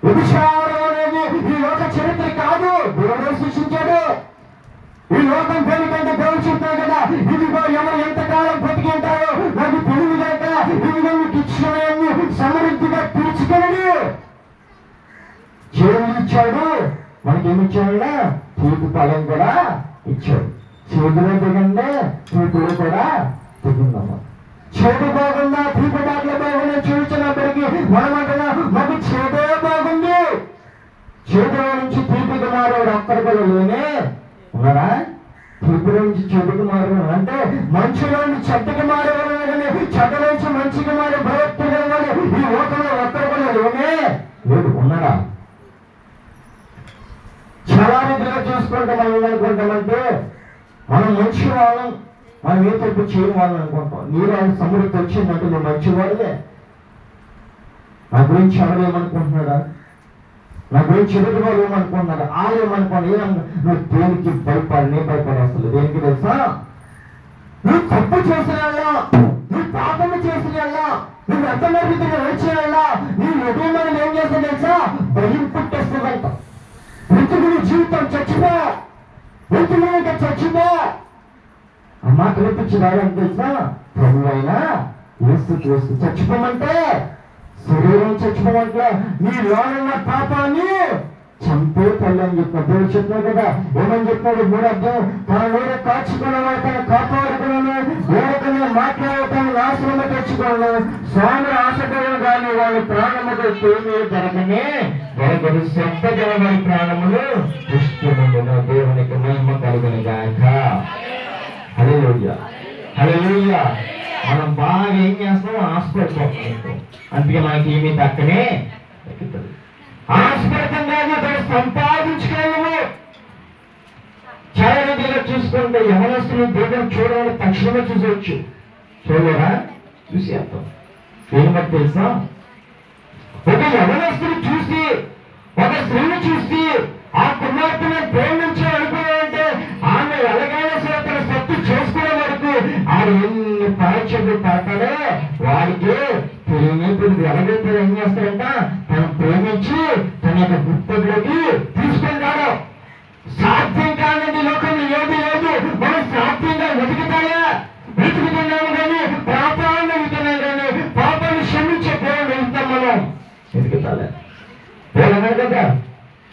వ్యభిచారం అనేది ఈ లోక చరిత్ర కాదు, దేవుడే సృష్టించాడు. ఈ లోకం పేరుకంటే దేవుడు చెప్తాడు కదా, ఇదిగో ఎవరు ఎంతకాలం బ్రతికి ఉంటారో నాకు తెలివి లేక ఇదిగో మీకు ఇచ్చినవన్నీ సమృద్ధిగా పిలుచుకొని చేతులు ఇచ్చాడు. మనకి ఏమి ఇచ్చాడు? తీపి ఫలం కూడా ఇచ్చాడు. చేతిలో దిగండి, తీపిలో కూడా దిగిందమ్మా. చేతి బాగుందా, తీపి బాటలో బాగుందా చూపించినప్పటికీ మనం అంటున్నా మాకు చేతే బాగుంది. చేతిలో నుంచి తీపికి మారేవాడు ఒక్కరు కూడా లేనే ఉన్నారా? తీపిలో నుంచి చెడుకు మారేవాడు అంటే మంచిలో నుంచి చెడ్డకి మారేవాడు, కానీ చెడ్డ నుంచి మంచికి మారే భయత్తుగా ఈ లోకంలో ఒక్కరు కూడా లేనే లేదు. ఉన్నారా? చాలా రీతిగా చూసుకుంటే మనం ఏమనుకుంటామంటే మనం మంచి వాళ్ళం, మనం ఏ తప్పు చేయని వాళ్ళని అనుకుంటాం. నీరు సమృద్ధి వచ్చిందంటే నువ్వు మంచివాడులే. నా గురించి ఎవరు ఏమనుకుంటున్నాడా? నా గురించి ఎదుటి వాళ్ళు ఏమనుకుంటున్నాడు? వాళ్ళు ఏమనుకోండి. నువ్వు దేనికి భయపడి అసలు దేనికి తెలుసా? నువ్వు తప్పు చేసిన వాళ్ళ, నువ్వు పాపము చేసిన వాళ్ళ, నువ్వు అర్థమర్థిగా వచ్చిన వాళ్ళ, నీ హృదయం మనం ఏం చేస్తా తెలుసా? భయం పుట్టేస్తుందంట. బ్రతుకుని జీవితం చచ్చిపో, బ్రతుకుని ఇంకా చచ్చిపో. ఆ మాట వినిపించి రాయని తెలుసా? ప్రభు అయినా యేసు చచ్చిపోమంటే శరీరం చచ్చిపోమంటే నీ లోనున్న పాపాన్ని చంపే తల్లి అని చెప్పిన దేవుడు చెప్పినాడు కదా. ఏమని చెప్పినాడు? 3 అధ్యాయం, తన నోరు కాచుకున్న తన కాపాడుకున్నాను, వేరొకనే మాట్లాడతాను నాశనము తెచ్చుకోను, స్వామి ఆశపడను కానీ వాళ్ళ ప్రాణముకు తేమి దొరకదు సొంత జనమని ప్రాణములు పుష్టిముండును. దేవునికి మహిమ కలుగును గాక. హల్లెలూయా, హల్లెలూయా. మనం బాగా ఏం చేస్తాం? ఆశపడిపోతాం. అందుకే మనకి ఏమి దక్కనే దక్కుతుంది. ఆశపడతంగా తను సంపాదించుకోలేము. చాలా మందిగా చూసుకుంటే యవనస్తులు దేవుడు చూడాలని తక్షణమే చూసవచ్చు. చూడలేరా? చూసేస్తాం. ఏం బట్టి తెలుసా? ఒక యవనస్తులు చూసి, ఒక స్త్రీని చూసి ఆ కుమార్తెను ప్రేమించి అనుకున్నాడంటే ఆమె ఎలాగైనా సరే తన సత్తు చేసుకునే వరకు ఆడు ఎన్ని పరీక్షలు పడతాడో వాడికి తెలియని ఎలాగైతే ఏం చేస్తాడంట? తను ప్రేమించి తన యొక్క గుర్తులోకి తీసుకుంటాడు. సాధ్యం కాదండి లోకంలో ఏది లేదు. మనం సాధ్యంగా వెతుకుతున్నాము కానీ పాపాన్ని వెతుకుతున్నాం కానీ పాపాన్ని క్షమించే దేవుడు వెళ్తాం మనం వెతుకుతాలే కదా.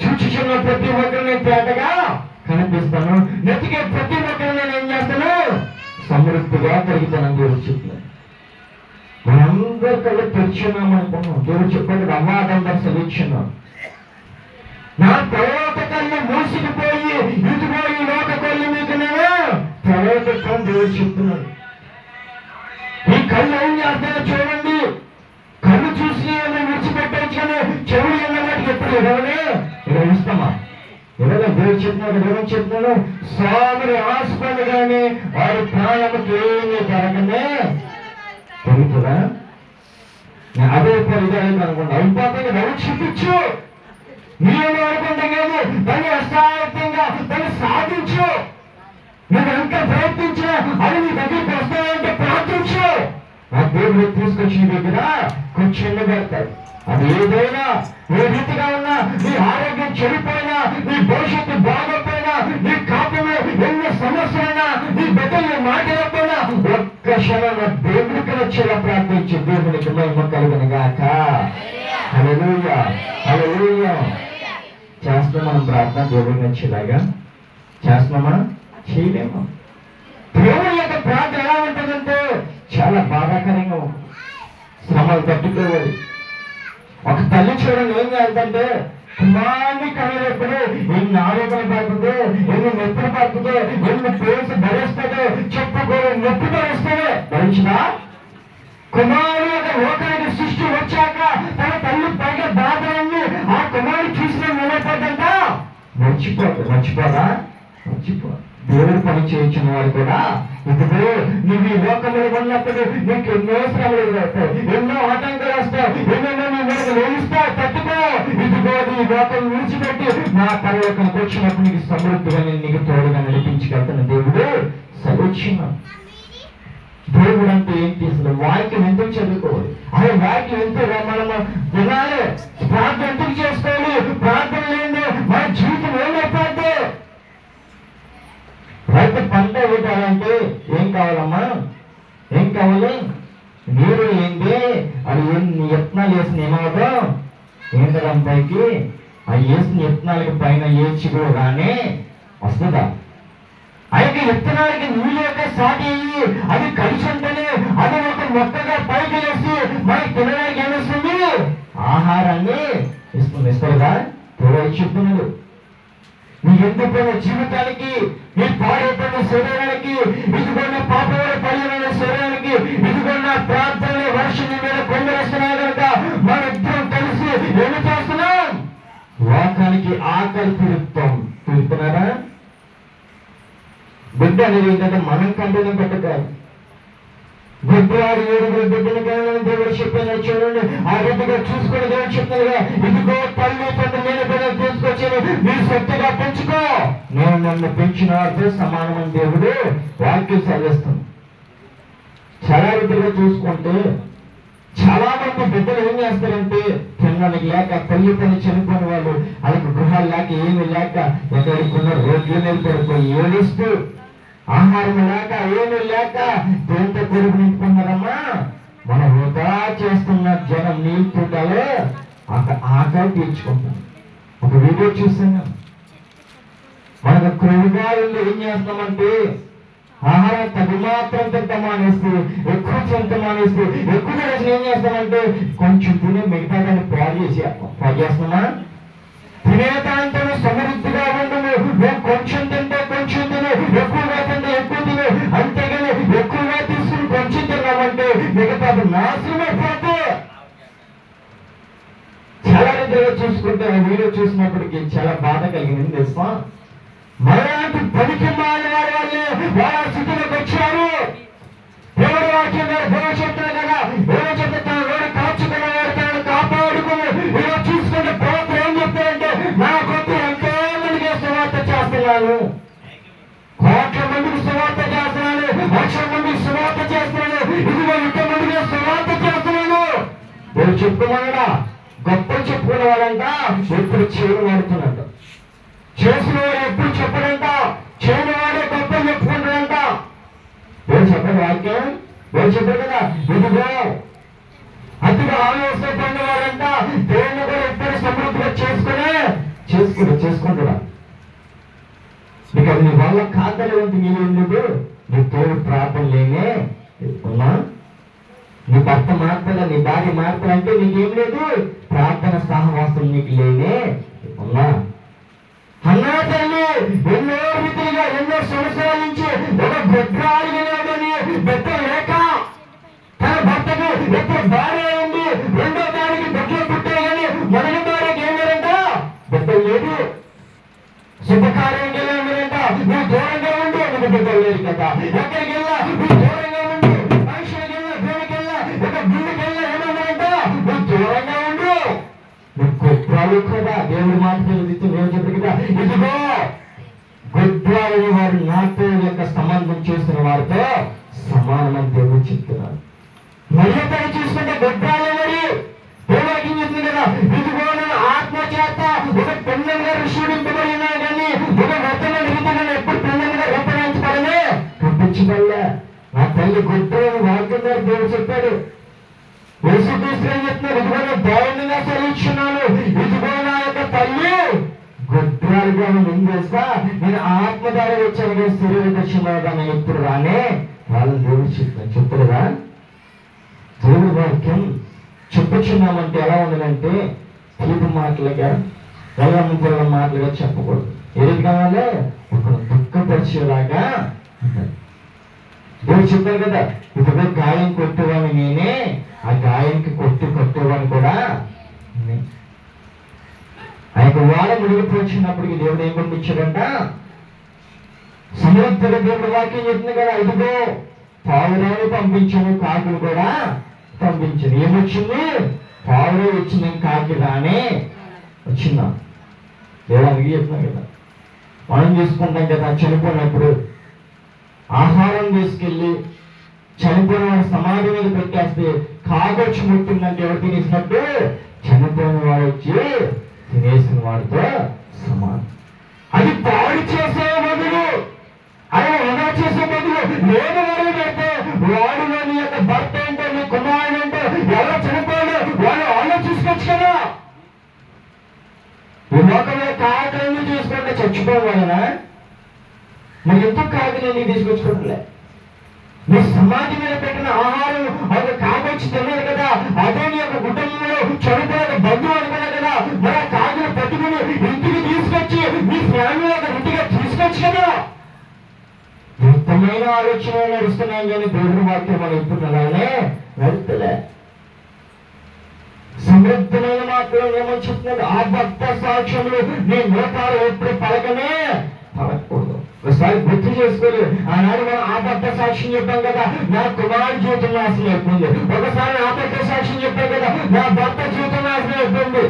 చూచుచున్న ప్రతి ఒక్కరిని తేటగా కనిపిస్తాను, వెతికే ప్రతి ఒక్కరిని నేను ఏం చేస్తాను? సమృద్ధిగా పెరుగుతానని దేవుడు చెప్తున్నాను. మనందరూ కళ్ళు తెరిచున్నాం అనుకున్నాం. దేవుడు చెప్పాడు అవాదంగా సెలవుచున్నాం. నా తర్వాత కళ్ళు మూసుకుపోయి ఇదిగో ఈ లోక కళ్ళు మీకు నేను ప్రవేశిస్తాను దేవుడు చెప్తున్నాడు. ఈ కళ్ళు ఏం చేస్తానో చూడండి. కళ్ళు చూసి ఏమైనా విడిచిపెట్టేచ్చాను, చెవులు ఎన్నవాటికి ఎప్పుడు ఇస్తామా? ఎవరైనా దేవుడు చెప్తున్నాడు. ఎవరు చెప్తున్నాడు? స్వామిని ఆశపడి కానీ వారి ప్రాణముకి ఏమీ జరగనే తెలుగుతుందా? అదే పరిధానం అనుకోండి అయిపోతుంది. ఎవరు చూపించు నేను అనుకుంటా కాదు, దాన్ని అసాధ్యంగా దాన్ని సాధించు. నువ్వు ఎంత ప్రయత్నించినా అది నీ దగ్గరికి వస్తాయంటే ప్రార్థించు. ఆ దేవుడు తీసుకొచ్చి నీ దగ్గర కూర్చొని పెడతాడు. అది ఏదైనా ఏ రీతిగా ఉన్నా, నీ ఆరోగ్యం చెడిపోయినా, నీ భవిష్యత్తు బాగోపోయినా, నీ కాపమే ఎన్ని సమస్యలైనా, నీ బిడ్డలు మాట్లాడకపోయినా ఒక్క క్షణంలో దేవుడికి వచ్చేలా ప్రార్థించు. దేవునికి మహిమ కలుగును గాక. హల్లెలూయా, హల్లెలూయా. చేస్తున్నాం మనం ప్రార్థన దేవుడికి వచ్చేలాగా? చేస్తున్నామా? చేయలేము. దేవుడి యొక్క ప్రార్థన ఎలా ఉంటుందంటే చాలా బాధాకరంగా ఉంటుంది. శ్రమలు తట్టుకోవాలి. ఒక తల్లి చూడండి ఏం చేస్తుంటే కుమార్ని కనలేప్పుడు ఎన్ని ఆరోగ్యం పడుతుందో, ఎన్ని నొప్పులు పడుతుందో, ఎన్ని ప్లేస్ భరిస్తుందో చెప్పుకోలే నొప్పి భరిస్తుందో భరించినా కుమారు యొక్క లోకానికి సృష్టి వచ్చాక తన తల్లి పైన బాధలన్నీ ఆ కుమారు చూసిన నిలబడ్డంట మర్చిపోదా? దేవుడు పని చేయించిన వారు కూడా ఇప్పుడు నువ్వు ఈ లోకంలో ఉన్నప్పుడు నీకు ఎన్నో శ్రమలు వస్తాయి, ఎన్నో ఆటంకాలు వస్తాయి, ఎన్నెన్నో నీ మీద వేయిస్తావు. తట్టుకో. ఇదిగో నీ లోకం విడిచిపెట్టి నా పర్వకానికి వచ్చినప్పుడు నీకు సమృద్ధిగా నేను నీకు తోడుగా నడిపించగలుగుతున్న దేవుడు సరిచిన దేవుడు అంటే ఏంటి? అసలు వాక్యం ఎందుకు చదువుకోవాలి? అదే వాక్యం ఎంతో మనము వినాలి. ప్రార్థన ఎందుకు చేసుకోవాలి? ప్రార్థన లేదు మన జీవితం ఏమైపోద్ది? రైతు పంట వేయాలంటే ఏం కావాలమ్మా? ఏం కావాలి? నీరు ఏంటి? అది యత్నాలు వేసిన ఏమవుతాం? ఏంటం పైకి ఆ వేసిన యత్నాలకి పైన ఏ చిగురు కానీ వస్తుందా? అయితే విత్తనాలకి నీళ్ళు యొక్క సాటి అయ్యి అది కలిసి ఉంటేనే అది ఒక మొక్కగా పైకి వేసి మనకి తినడానికి ఏమిస్తుంది? ఆహారాన్ని ఇస్తుందా? దేవుడు చెప్తున్నాడు. నీ ఎండిపోయిన జీవితానికి, నీ పాడైపోయిన శరీరానికి, ఇదిగొన్న పాపమైన పడిన శరీరానికి, ఇదిగొన్న ప్రార్థనలు వర్షం మీద కొందరేస్తున్నాయి కనుక మన ఇద్దరం కలిసి ఏమి చేస్తున్నాం? లోకానికి ఆకలి తీరుతున్నారా? బిడ్డ అనేది ఏంటంటే మనం కంటేనే పెట్టకాలి. బిడ్డవాడు 7 బిడ్డలు కానీ దేవుడు చెప్పిన చూడండి. ఆ బిడ్డగా చూసుకుని దేవుడు చెప్తారుగా ఇదిగో తల్లి తండ్రి నేను బిడ్డలు తీసుకొచ్చాను, మీరు సొత్తుగా పెంచుకో, నేను నన్ను పెంచిన వారితో సమానమని దేవుడు వాక్యం చదివిస్తాను. చాలా బిడ్డగా చూసుకుంటే చాలా మంది బిడ్డలు ఏం చేస్తారంటే ఉండడానికి లేక తల్లి చనిపోయిన వాళ్ళు వాళ్ళకి గృహాలు లేక ఏమి లేక ఎక్కడికున్న రోడ్ల మీద పడిపోయి ఏడుస్తూ ఆహారం లేక ఏమి లేక దేంతో కొడుకు నింపుకున్నారమ్మా. మనం వృధా చేస్తున్న జనం నీళ్ళలో ఆకలి తీర్చుకుంటాం. ఒక వీడియో చూస్తున్నాం. మనకు క్రూగాలు ఏం చేస్తామంటే ఆహారం తగు మాత్రం తింట మానేస్తూ ఎక్కువ తింట మానేస్తూ ఎక్కువ తినేసి ఏం చేస్తామంటే కొంచెం తిని మిగతా దాన్ని పాడు చేస్తున్నా. తినే దాంతో సమృద్ధిగా ఉండము. కొంచెం తింటే కొంచెం తిను, ఎక్కువగా తింటే ఎక్కువ తిను, అంతేగాని ఎక్కువగా తీసుకుని కొంచెం తిన్నామంటే మిగతా నాశనం అయిపోతే. చాలా దగ్గరగా చూసుకుంటే వీడియో చూసినప్పటికీ చాలా బాధ కలిగింది తెలుసా. మరలాంటి పనికి మాలిన వాళ్ళే వాళ్ళ స్థితిలోకి వచ్చారు. దేవుడు వాక్యం దేవుడు చెప్తున్నా కదా, దేవుడు చెప్తే తన వేడు కాచుకున్నవాడు తనను కాపాడుకుని ఇలా చూసుకుంటే ప్రభుత్వం ఏం చెప్తారంటే నా కొత్త ఎంతో మందికి సువార్త చేస్తున్నాను, కోట్ల మందికి సువార్త చేస్తున్నాను, లక్షల మందికి సువార్త చేస్తున్నాను, ఇదిగో ఇంతమందికి సువార్త చేస్తున్నాను. దేవుడు చెప్పుకున్నాడా గొప్ప చెప్పుకునే వాళ్ళంట ఎప్పుడు చేయడం వాడుతున్నట్టు, చేసిన వాడు ఎప్పుడు చెప్పడంట, చేయని వాడే గొప్ప చెప్పుకుంటాడంట. ఎవరు చెప్పండి వాక్యం, ఎవరు చెప్పారు కదా. ఇదిగో అతిగా ఆలోచన వాడంట దేవుని కూడా ఎప్పుడు సమృద్ధిగా చేసుకుంటాడా. ఇక నీ వల్ల ఖాతాలు వంటి నీళ్ళు ఉండదు. నీ తోడు ప్రార్థన లేనే ఉన్నా, నీ భర్త మాత్రమే నీ భార్య మాత్రం అంటే నీకేం లేదు, ప్రార్థన సహవాసం నీకు లేనే ఉన్నా. అన్నా తల్లి ఎన్నో రీతిగా ఎన్నో సంవత్సరాల నుంచి ఒక గొడ్రాలిగానే బిడ్డ లేక తన భర్తకు ఎప్పుడు భార్య ఉంది, రెండో దానికి బిడ్డలు పుట్టాయి కానీ మొదటి భార్యకి ఏం లేదంట, బిడ్డ లేదు. శుభకార్యం వెళ్ళారంట, నువ్వు దూరంగా ఉండు, నీకు బిడ్డలు లేదు కదా. ఎక్కడికి వెళ్ళా నువ్వు దూరంగా ఉండు, మనుషులకి వెళ్ళా దేవుడికి వెళ్ళా ఒక గుడికి వెళ్ళా ఏమన్నారంట, నువ్వు దూరంగా ఉండు. నువ్వు గొడ్రాలు కదా. దేవుడి మాట చెప్పారు కదా, ఇదిగో గొడ్రాలని వారు నాతో యొక్క సంబంధం చేసిన వారితో సమానమని దేవుడు చెప్తున్నారు. మళ్ళీ తను చూసుకుంటే గొడ్రాలే మరి దేవుడికి చెప్తుంది కదా, ఇదిగో నేను ఆత్మచేత ఒక పెండంగా ఋషుడింపబడి ఉన్నా కానీ ఒక వర్తన నిమిత్తంగా ఎప్పుడు పెండంగా రూపొందించబడలే రూపించబడలే. నా తల్లి గొడ్రాలని వాడుతున్నారు దేవుడు చెప్పాడు. యేసుక్రీస్తు ఏం చెప్తున్నారు, ఇదిగో నేను ధైర్యంగా సెలవిస్తున్నాను, ఇదిగో నా యొక్క తల్లి గొడ్రాలుగా ఏం చేస్తా, నేను ఆత్మ ద్వారా వచ్చాను శరీర దర్శనం ఎప్పుడు రానే వాళ్ళని దేవుడు చెప్తారుగా. దేవుడి వాక్యం చెప్పుచున్నామంటే ఎలా ఉండాలంటే తీపి మాటలుగా వెళ్ళముల మాటలుగా చెప్పకూడదు. ఏది కావాలి, ఒక దుఃఖపరిచేలాగా ఉంటాయి. దేవుడు చెప్పారు కదా, ఇదిగో గాయం కొట్టేవాడిని నేనే, ఆ గాయానికి కొట్టేవాడిని కూడా ఆ యొక్క వాళ్ళ ముడిగిపోచ్చినప్పటికీ దేవుడు ఏం పంపించాడంట, సమృద్ధిగా దేవుడు వాక్యం చెప్తుంది కదా, ఇదిగో పావురాన్ని పంపించాను, కాకులు కూడా పంపించాను. ఏమొచ్చింది, పావురే వచ్చిందని కాకి రానే వచ్చిందా. దేవుడికి చెప్తున్నాం కదా, మనం చేసుకుంటాం కదా, చనిపోయినప్పుడు ఆహారం తీసుకెళ్ళి చనిపోయిన వాడు సమాధి మీద పెట్టేస్తే కాకొచ్చి ముట్టిందంటే ఎవరు తినేసినట్టు, చనిపోయిన వాడు వచ్చి తినేసిన వాడితో సమానం. అది పాడు చేసే బదులు, అది వృధా చేసే బదులు నేను వాడు పెడితే వాడు నీ యొక్క భర్త ఏంటో నీ కుమారుడు ఏంటో ఎవరో చనిపోయాడు వాళ్ళు ఆలోచించుకోవచ్చు కదా. ఈ లోకంలో కాకులన్నీ చూసుకుంటే చచ్చిపోవాలనా, మరి ఎందుకు కాకులన్నీ తీసుకొచ్చుకోవట్లే. నీ సమాధి మీద పెట్టిన ఆహారం ఒక కాకొచ్చి తిన్నాడు కదా, అదే నీ యొక్క కుటుంబంలో చనిపోయిన బంధువు అనుకున్నాడు కదా, మరి ఆ కాకులు పట్టుకుని ఇంటికి తీసుకొచ్చి నీ ఫ్యామిలీ ఒక ఇంటిగా తీసుకొచ్చి కదా. ఉత్తమైన ఆలోచన నడుస్తున్నాం కానీ దేవుడి వాక్యం మనం ఇప్పుడు అలానే వెళ్తలే. సమృద్ధమైన మాత్రం ఏమని చెప్తున్నాడు, ఆ భక్త సాక్ష్యములు నీ నోటాలు ఎప్పుడు పలకనే పలకూడదు. ఒకసారి గుర్తు చేసుకోలేదు, ఆనాడు మనం ఆ భక్త సాక్ష్యం చెప్పాం కదా, నా కుమారుడు జీవితం నాశనం అయిపోయింది. ఒకసారి ఆ భక్త సాక్ష్యం చెప్పాం కదా, నా భర్త జీవితం నాశనం అయిపోయింది.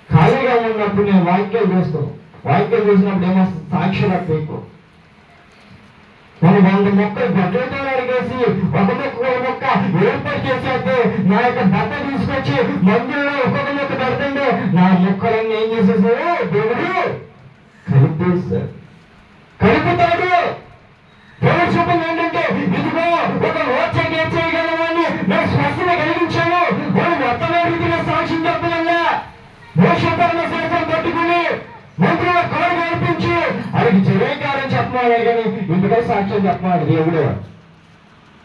ఖాళీగా ఉన్నప్పుడు నేను వాక్యాలు చేస్తాను, వాక్యాలు చేసినప్పుడు ఏమొస్తుంది, సాక్ష్యాలు ఎక్కువ. నేను 100 మొక్కలు గడ్డలతో అడిగేసి ఒక మొక్క ఏర్పాటు చేసేస్తే నా యొక్క భర్త తీసుకొచ్చి మందులో ఒక్కొక్క కడుతుంటే నా ముక్కలన్నీ ఏం చేసేసాడు దేవుడు కలిపేస్తాడు, కలుపుతాడు. దేవుడు చెప్పింది ఏంటంటే, ఇదిగో ఒక మోక్షం ఏం చేయగలవాడిని నేను స్వస్థత కలిగించాను. వాడు మొత్తం రీతిగా సాక్ష్యం చెప్పగలగా మోసపరమ శాస్త్రం పట్టుకుని మంత్రుల కాలు కల్పించి అది జయకారం చెప్పమాడే కానీ ఇందుకై సాక్ష్యం చెప్పమాడు దేవుడు.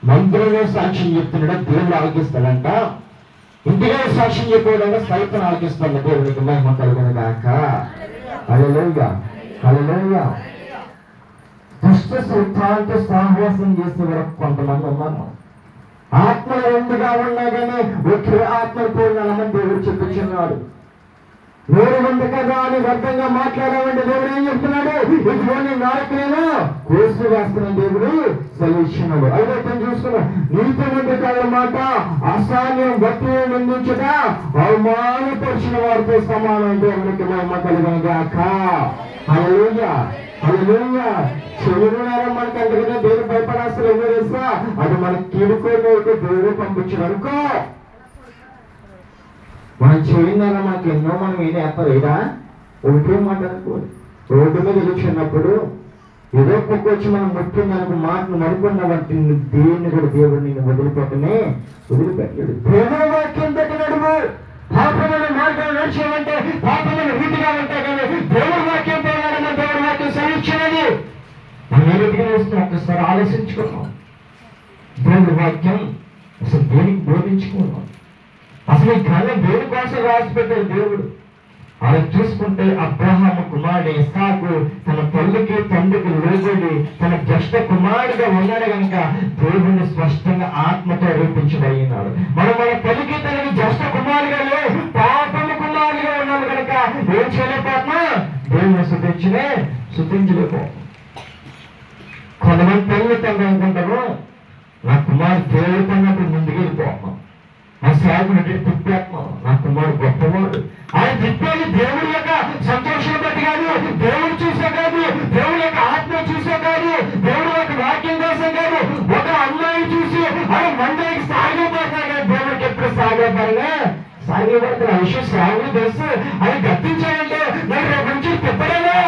మంత్రులే సాక్ష్యం చెప్తున్నాడు, దేవుడు ఆలకిస్తాడంట. ఇంటిగా సాక్ష్యం చెప్పేవాడు సైతం ఆలకిస్తాడు. దేవుడికి మహిమ కలుగును గాక. హల్లెలూయా, హల్లెలూయా. దుష్ట సైతాంతో సహవాసం చేసే వరకు కొంతమంది ఉన్నారు. ఆత్మలు రెండుగా ఉన్నా కానీ ఒకే ఆత్మలు పోయినామని దేవుడు చెప్పుచున్నాడు. వేరు ఉంది కదా అని వ్యర్థంగా మాట్లాడాలంటే దేవుడు ఏం చెప్తున్నాడు, ఇదిగో నేను నాయకునేనా కోసి వేస్తున్నాను దేవుడు సెలవిస్తున్నాడు. అయితే చూస్తున్నాడు, నీతి వంటకాల మాట అసాన్యం గట్టి నిందించట అవమానపరిచిన వారితో సమానం. దేవునికి మహిమ కలుగును గాక. హల్లెలూయా, హల్లెలూయా. చెడున్నారా మనకి అంతకన్నా దేవుడు భయపడాల్సిన ఎవరు వేస్తా అది మనకి కీడుకోలేక దేవుడు పంపించడు అనుకో. మనం చేయిందారా మనకి ఎన్నో మనం ఏం వేస్తారా ఒకటే మాట అనుకోవాలి. రోడ్డు మీద నిలిచినప్పుడు ఏదో కుక్కొచ్చి మనం ముట్టిందనుకు మాటను మనుకున్న వాటి దేన్ని కూడా దేవుడు నేను వదిలిపెట్టాడు. ప్రేమ వాక్యం పెట్టినాడు. పాపమైన మార్గాలు నడిచేవంటే పాపమైన రీతిగా ఉంటాయి కానీ దేవుడి వాక్యం పోయినాడన్న దేవుడి వాక్యం సరిచ్చినది. మనం ఏ రీతిగా వస్తున్నాం ఒక్కసారి ఆలోచించుకున్నాం. దేవుడి వాక్యం అసలు దేనికి బోధించుకున్నాం. అసలు ఈ కాలం దేవుడి కోసం రాసి పెట్టాడు దేవుడు. అలా చూసుకుంటే అబ్రహాము కుమారుడు ఇస్సాకు తన తల్లికి తండ్రికి లోబడి తన జ్యేష్ఠ కుమారుడిగా ఉన్నాడు కనుక దేవుడిని స్పష్టంగా ఆత్మతో రూపించబడినాడు. మనం మన తల్లికి తనకి జ్యేష్ఠ కుమారుడిగా లేవు, పాపము కుమారుడిగా ఉన్నాడు కనుక ఏం చేయలేకపోతున్నా దేవుని శుద్ధించలేకపోతున్నాం. కొంతమంది తల్లి తండ్రి అనుకుంటారు నా కుమారుడు దేవుడి కన్నప్పుడు ముందుకు వెళ్ళిపోతున్నాం, నా సేవకుడు తిప్పేస్తున్నాం, నా కుమారుడు గొప్పవాడు ఆయన తిప్పేది దేవుడి యొక్క సంతోషం బట్టి కాదు, దేవుడు చూసే కాదు, దేవుడి యొక్క ఆత్మ చూసే కాదు, దేవుడి యొక్క వాక్యం కోసం కాదు. ఒక అమ్మాయి చూసి ఆయన మందికి సాగిపోతాడు కానీ దేవుడికి ఎప్పుడు సాగిపడతాడు ఆ విషయం సాగు తెలుసు. అది గర్తించాలంటే నేను రేపు నుంచి తిప్పడేమో.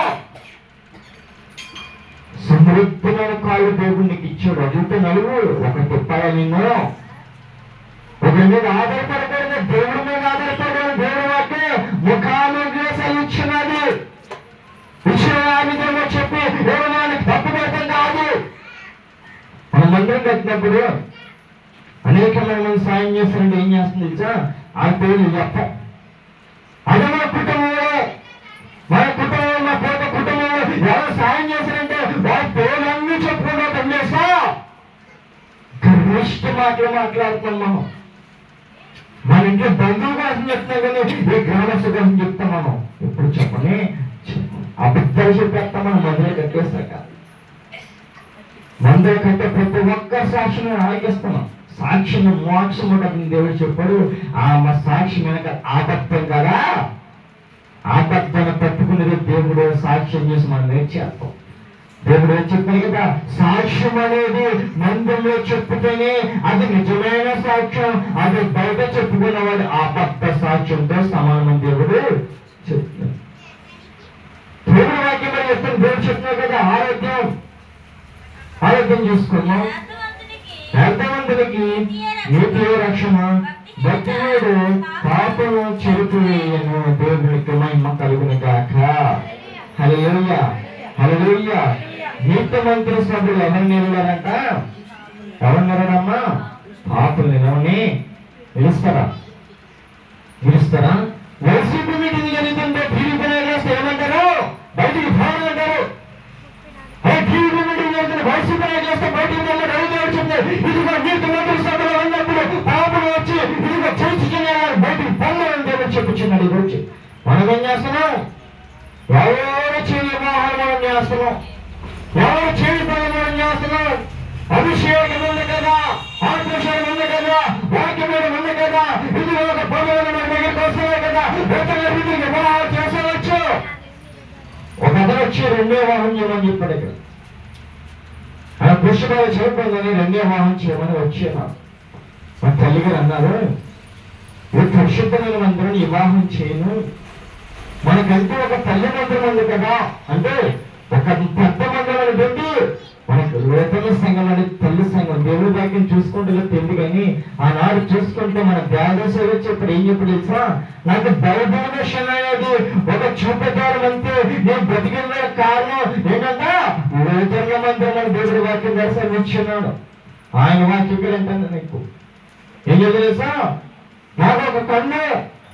సమృద్ధమైన కాళ్ళు దేవుడు నీకు ఇచ్చాడు, అదింటే నలుగు ఒక తిప్పాలి నిన్ను. ఒకరి మీద ఆధారపడకూడదు, దేవుడి మీద ఆధారపడకూడదు. దేవుడి వాక్యం ముఖాముఖి ఇచ్చినది. ఇచ్చిన వారితో చెప్పి దేవుడు వాళ్ళకి తప్పు పెడతాం కాదు. మన మందిరం కట్టినప్పుడు అనేకమైన మంది సాయం చేస్తారంటే ఏం చేస్తుంది తెలుసా, ఆ పేర్లు చెప్పం. అదే మన కుటుంబంలో మా పేద కుటుంబంలో ఎవరు సాయం చేస్తారంటే వాళ్ళ పేర్లన్నీ చెప్పుకుంటూ తమ్మేస్తా గరిష్ట మాటలు మాట్లాడుతున్నాం. మన ఇంట్లో బంధువు కోసం చెప్తాం కానీ ఏ గ్రామస్థ కోసం చెప్తాం మనం ఎప్పుడు చెప్పని అబద్ధాలు చెప్పేస్తాం. మనం మందులు కట్టేస్తాక మందులు కట్టే ప్రతి ఒక్క సాక్షిని ఆలకిస్తున్నాం. సాక్షిని మోక్షం ఉంటుంది దేవుడు చెప్పాడు. ఆ మా సాక్షి వెనక ఆబద్ధం కదా, ఆబద్ధాన్ని పట్టుకునేది దేవుడు సాక్ష్యం చేసి మనం నేర్చేస్తాం. దేవుడు చెప్పాడు కదా, సాక్ష్యం అనేది మందిరంలో చెప్పుతేనే అది నిజమైన సాక్ష్యం, అది బయట చెప్పుకున్నవాడు అబద్ధ సాక్ష్యంతో సమానం దేవుడు చెప్తున్నాడు. దేవుడు వాక్యం మరి చెప్తాను, దేవుడు చెప్తున్నాడు కదా ఆరోగ్యం చూసుకున్నాం. అర్థవంతుడికి నీతి రక్షణ, భక్తుడు పాపను చెరుపు వేయను. దేవునికి మహిమ కలుగును గాక. హల్లెలూయా, హల్లెలూయా. నీతిమంతుల సభ్యులు ఎవరు నిలవారంట? ఎవరు నిలవడమ్మా? పాపలు నిలవని నిలుస్తారా? వైసీపీ మీటింగ్ జరుగుతుంటే టీడీపీ చేస్తే ఏమంటారు? బయటికి పోవాలంటారు. అదే టీడీపీ మీటింగ్ జరుగుతుంది వైసీపీ చేస్తే బయటికి చెప్తారు. ఇదిగో నీతిమంతుల సభలో ఉన్నప్పుడు పాపలు వచ్చి ఇదిగో చేయించుకున్నారు, బయటికి పొందాలని దేవుడు చెప్పుచున్నాడు. ఈ రోజు మనం ఏం చేస్తున్నాం? ఎవరు చేయ మోహనం చేస్తున్నాం, ఎవరు చేయి పనులు చేస్తున్నాం. అభిషేకం ఉంది కదా, ఆత్మశయం ఉంది కదా, వాక్యం ఉంది కదా, ఇది ఒక పనులు మన దగ్గరికి వస్తున్నాయి కదా, వివాహం చేసేవచ్చు. ఒక అతను వచ్చి రెండో వాహనం చేయమని చెప్పాడు. ఇక్కడ ఆయన పుష్పాలు చేయకూడదని రెండో వాహనం చేయమని వచ్చేవారు. మా తల్లిగారు అన్నారు, ఈ పరిశుద్ధమైన మందిరం వివాహం చేయను. మనకంటే ఒక తల్లి మందిరం ఉంది కదా, అంటే ఒక పెద్ద మందిరం పెట్టి మనకు వేతన సంఘం అని తల్లి సంఘం దేవుడి వాక్యం చూసుకుంటే తెలియదు. కానీ ఆనాడు చూసుకుంటే మన దేవసేవ చెప్పాడు, ఏం చెప్పాడు తెలుసా, నాకు దైవదర్శనం అనేది ఒక చూపదారు అంతే. నేను బ్రతికిన కారణం ఏంటంటే వేతన మందిరం అని దేవుడి వాక్యం దర్శనం ఇచ్చున్నాడు. ఆయన వాక్యం ఏంటంటే నీకు ఏం చెప్పాడు తెలుసా, నాకు ఒక కన్ను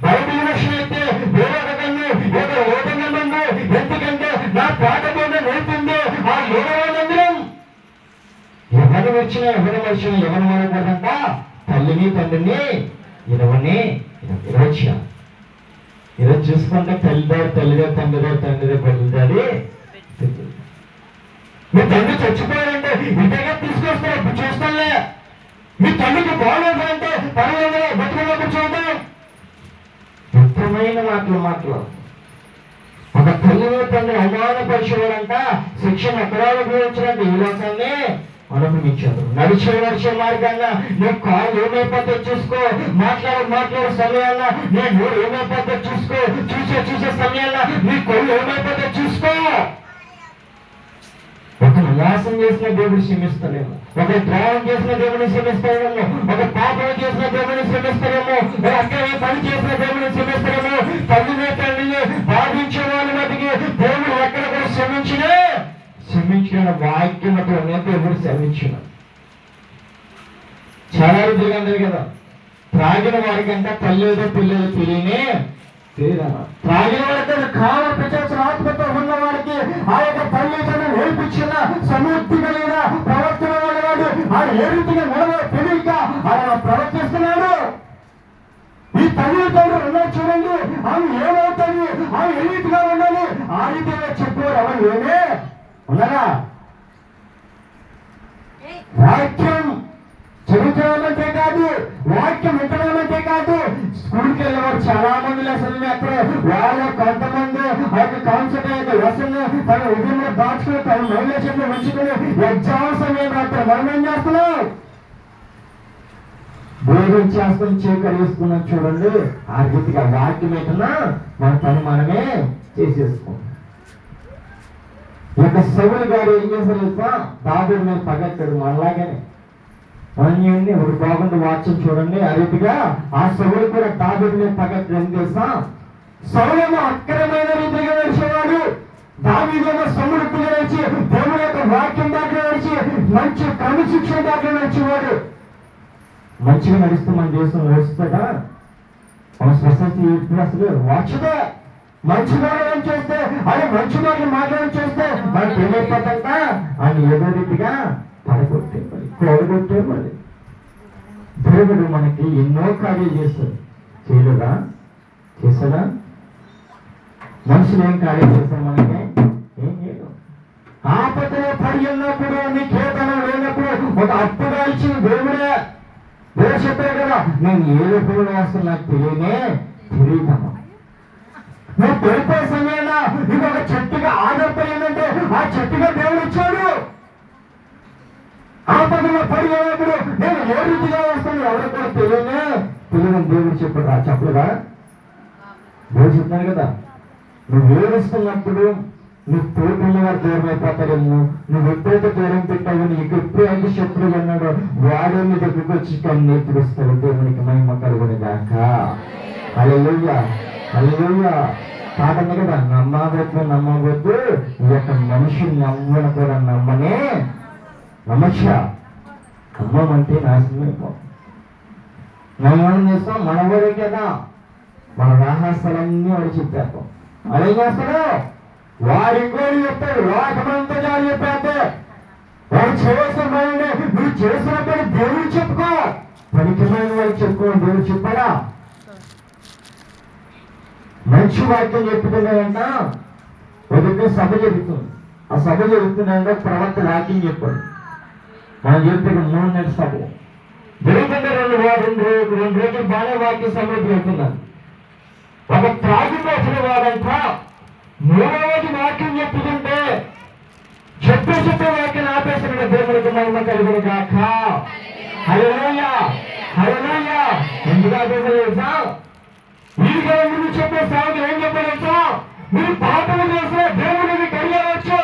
బయట లక్ష్యం అయితే వేరొక కన్ను ఒక ఓటంగా ఉంది. ఎందుకంటే నా పాట మీద నేర్పింది ఆ లోకమందిరం. ఎవరు వచ్చినా ఎవరు మారకూడదంట, తల్లిని తండ్రిని ఇరవని ఇరవచ్చిన. ఈరోజు చూసుకుంటే తల్లిదారు తండ్రిదారు బయలుదేరి మీ తండ్రి చచ్చిపోయారంటే ఇంతగా తీసుకొస్తారు. ఇప్పుడు చూస్తానులే, మీ తండ్రికి బాగోదంటే పర్వాలేదు బతుకులో కూర్చోండి. ఉత్తమైన మాటలు ఒక తల్లిని తండ్రి అవమానపరిచేవాడంట శిక్షణ ఎకరాలు ఉపయోగించినట్టు ఈ లోకాన్ని అనుభవించారు. నడిచే మార్గాన్న నీ కాలు ఏమైపోతే చూసుకో, మాట్లాడే సమయాల్లో నీ నోరు ఏమైపోతే చూసుకో, చూసే సమయాల్లో నీ కొళ్ళు ఏమైపోతే చూసుకో. ఒక మోసం చేసిన దేవుడు క్షమిస్తాడేమో, ఒక ద్రోహం చేసిన దేవుడిని క్షమిస్తాడేమో, ఒక పాపం చేసిన దేవుడిని క్షమిస్తాడేమో, ఒక అక్కడే పని చేసిన దేవుడిని క్షమిస్తాడేమో. తల్లిని తండ్రిని బాధించే వాళ్ళ మధ్యకి దేవుడు ఎక్కడ కూడా క్షమించిన వాక్యమతో దేవుడు క్షమించిన. చాలా రుద్దుగా అందరు కదా, త్రాగిన వారికంటే తల్లేదో పిల్లలు తెలియదా, త్రాగిన వారితో కావ పిచాల్సిన ఆత్మతో ఉన్న వారికి ఆ యొక్క తల్లిదండ్రులు నేర్పించిన సమృద్ధి కలిగిన ప్రవర్తన వాడు ఆ ఏ రీతిగా నడవ తెలియక ఆయన ప్రవర్తిస్తున్నాడు. ఈ తల్లిదండ్రులు ఉన్నారు చూడండి, ఆమె ఏమవుతుంది, ఆమె ఏ రీతిగా ఉండాలి, ఆ రీతిగా చెప్పేవారు ఎవరు ఏమే ఉన్నారా. వాక్యం చదువుకోవాలంటే కాదు, వాక్యం వింటడాలంటే కాదు. స్కూల్కి వెళ్ళేవారు చాలా మంది లెసన్ అక్కడ వాళ్ళ కొంతమంది ఆ యొక్క కాన్సెప్ట్ యొక్క లెసన్ తన ఉదయంలో దాచుకుని తన మైలేషన్లో ఉంచుకుని ఎగ్జామ్ సమయం రాత్రి మనం ఏం చేస్తున్నాం, భోజనం చేసుకుని చేకరేసుకున్నాం చూడండి. ఆ రీతిగా వాక్యం ఏంటన్నా మన పని మనమే చేసేసుకుంటాం. ఇక సౌలు గారు ఏం చేశారు, దావీదు మీద పగట్టాడు. మనలాగానే అన్యుణ్ణి ఒక బాగుంది వాక్యం చూడండి. ఆ రీతిగా ఆ సౌలు కూడా దావీదు మీద పగట్టాడు. ఏం చేసా, సౌలేమో అక్రమైన రీతిగా నడిచేవాడు, దావీదేమో సమృద్ధిగా నడిచి దేవుని యొక్క వాక్యం దాకా నడిచి మంచి క్రమశిక్షణ దాకా నడిచేవాడు. మంచిగా నడిస్తే మన దేశం నడుస్తుందా, మన స్వస్థతి అసలు వచ్చదే. మంచి మాటలు చేస్తే అది మంచి మాటలు మాట్లాడడం చేస్తే మనకి ఏమైపోతుందంట, అని ఏదో రీతిగా పడగొట్టే కోడగొట్టే మరి. దేవుడు మనకి ఎన్నో కార్యాలు చేస్తాడు, చేయలేదా, చేశాడా? మనుషులు ఏం కార్యం చేస్తారు మనకి, ఏం చేయడం. ఆపదలో పడి ఉన్నప్పుడు నీకేతనం లేనప్పుడు ఒక అప్పుగా ఇచ్చిన దేవుడే. దేవుడు చెప్పాడు కదా, నేను ఏ రూపంలో వేస్తాను నాకు తెలియదమ్మా. నువ్వు పెరిపోయే సమయంలో ఇంకొక చెట్టుగా ఆధారపడిందంటే ఆ చెట్టుగా దేవుడు ఇచ్చాడు. ఆపదలో పడి ఉన్నప్పుడు నేను ఏ రీతిగా వస్తాను ఎవరికి కూడా తెలియని దేవుడు చెప్పాడు. చెప్పలేదా? దేవుడు చెప్తాను కదా, నువ్వు ఏడుస్తున్నప్పుడు నువ్వు తోడున్న వారు దూరం అయిపోతారేమో, నువ్వు ఎప్పుడైతే దూరం పెట్టావో నీకు ఎప్పుడైతే శత్రువు అన్నాడో వాడే మీ దగ్గరికి వచ్చి కన్నీ పిలుస్తాడు. దేవునికి మహిమ కలుగుని గాక. హల్లెలూయా, హల్లెలూయా. కాదండి కదా, నమ్మవద్దు ఈ యొక్క మనుషుని నమ్మని కూడా నమ్మచ్చా. నమ్మమంటే నాశనం అయిపోతాం. మనం చేస్తాం, మనవాడే కదా, మన రహస్యాలన్నీ వాడు చెప్పారు. అలా ఏం చేస్తాడు, వాడు ఇంకోటి చెప్తాడు, వాటమంతా జాలి చెప్పేస్తే వాడు చేసిన పని నువ్వు చేసిన పని దేవుడు చెప్పుకో. పనికిమైన వాడు చెప్పుకో, దేవుడు చెప్పాడా? మంచి వాక్యం చెప్పుతున్నాడంట. ఒక సభ జరుగుతుంది, ఆ సభ జరుగుతున్నాయంటే ప్రవక్త వాక్యం చెప్పాడు. మనం చెప్తే 3 నెలల సభ జరుగుతుంటే 2 రోజులు బాగా వాక్యం సమృద్ధి అవుతున్నాను. ఒక త్రాగుపోసిన వాడంట 3వ రోజు వాక్యం చెప్పుతుంటే చెప్పే వాక్యం ఆపేసిన దేవుడికి మహిమ కలుగును గాక. హల్లెలూయా, హల్లెలూయా. ముందుగా తెలుసా? వీడిగా ముందు చెప్పే సాగులు ఏం చెప్పలేసా? మీరు పాపలు చేస్తే దేవుడిని కడిగేయవచ్చు,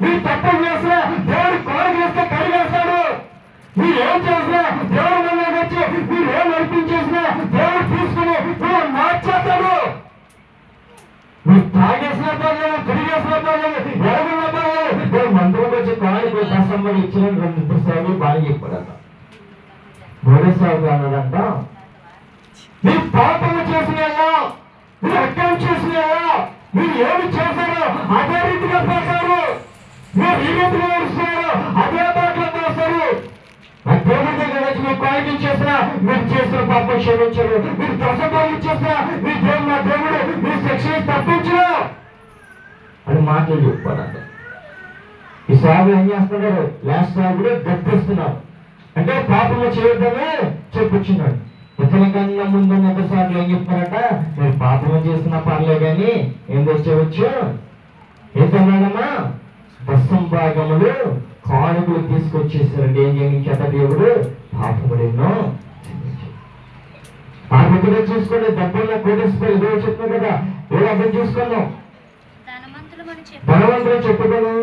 మీరు తప్పులు చేస్తే దేవుడు కాలు చేస్తే కడిగేస్తాడు, మీరు ఏం చేసినా దేవుడు మళ్ళీ వచ్చి మీరు ఏం నడిపించేసినా దేవుడు తీసుకుని మీరు మార్చేస్తాడు. మీరు తాగేసిన పర్లేదు, తిరిగేసిన పర్లేదు, ఎరగిన పర్లేదు, దేవుడు మంత్రం వచ్చి కాలుకి కష్టమని ఇచ్చిన 2 సార్లు బాగా చెప్పాడట. 3వ సార్లు అన్నాడంట, మీరు పాపము చేసినా మీరు అక్కం చేసినా మీరు ఏమి చేశారో అదే రీతిగా పోతారు, మీరు ఈ రీతిగా నడుస్తున్నారు అదే బాటలో పోస్తారు. దేవుడి దగ్గర వచ్చి మీరు కాయికం చేసినా మీరు చేసిన పాపం క్షమించరు, మీరు దశపాలు చేసినా మీ దేవుడు మీ శిక్షణ తప్పించరు అని మాటలు చెప్పారంట. ఈ సాగు ఏం చేస్తున్నారు? లాస్ట్ సాగుడు గర్తిస్తున్నారు, అంటే పాపము చేయొద్దని చెప్పుచున్నాడు. ఇతని కన్నా ముందు మొదటిసార్లు ఏం చెప్తారట? మీరు పాపము చేసిన పర్లే కానీ ఏం తెచ్చేవచ్చు, ఇతనమ్మా దశం భాగములు కానుకలు తీసుకొచ్చేసారండి. ఏం చేయించాట దేవుడు? పాపములు ఎన్నో ఆ దగ్గర చూసుకోండి. డబ్బుల్లో కోటేశ్వరులు ఏదో చెప్తున్నాం కదా, ఏదో అర్థం చూసుకున్నాం. ధనవంతులు చెప్పుకోను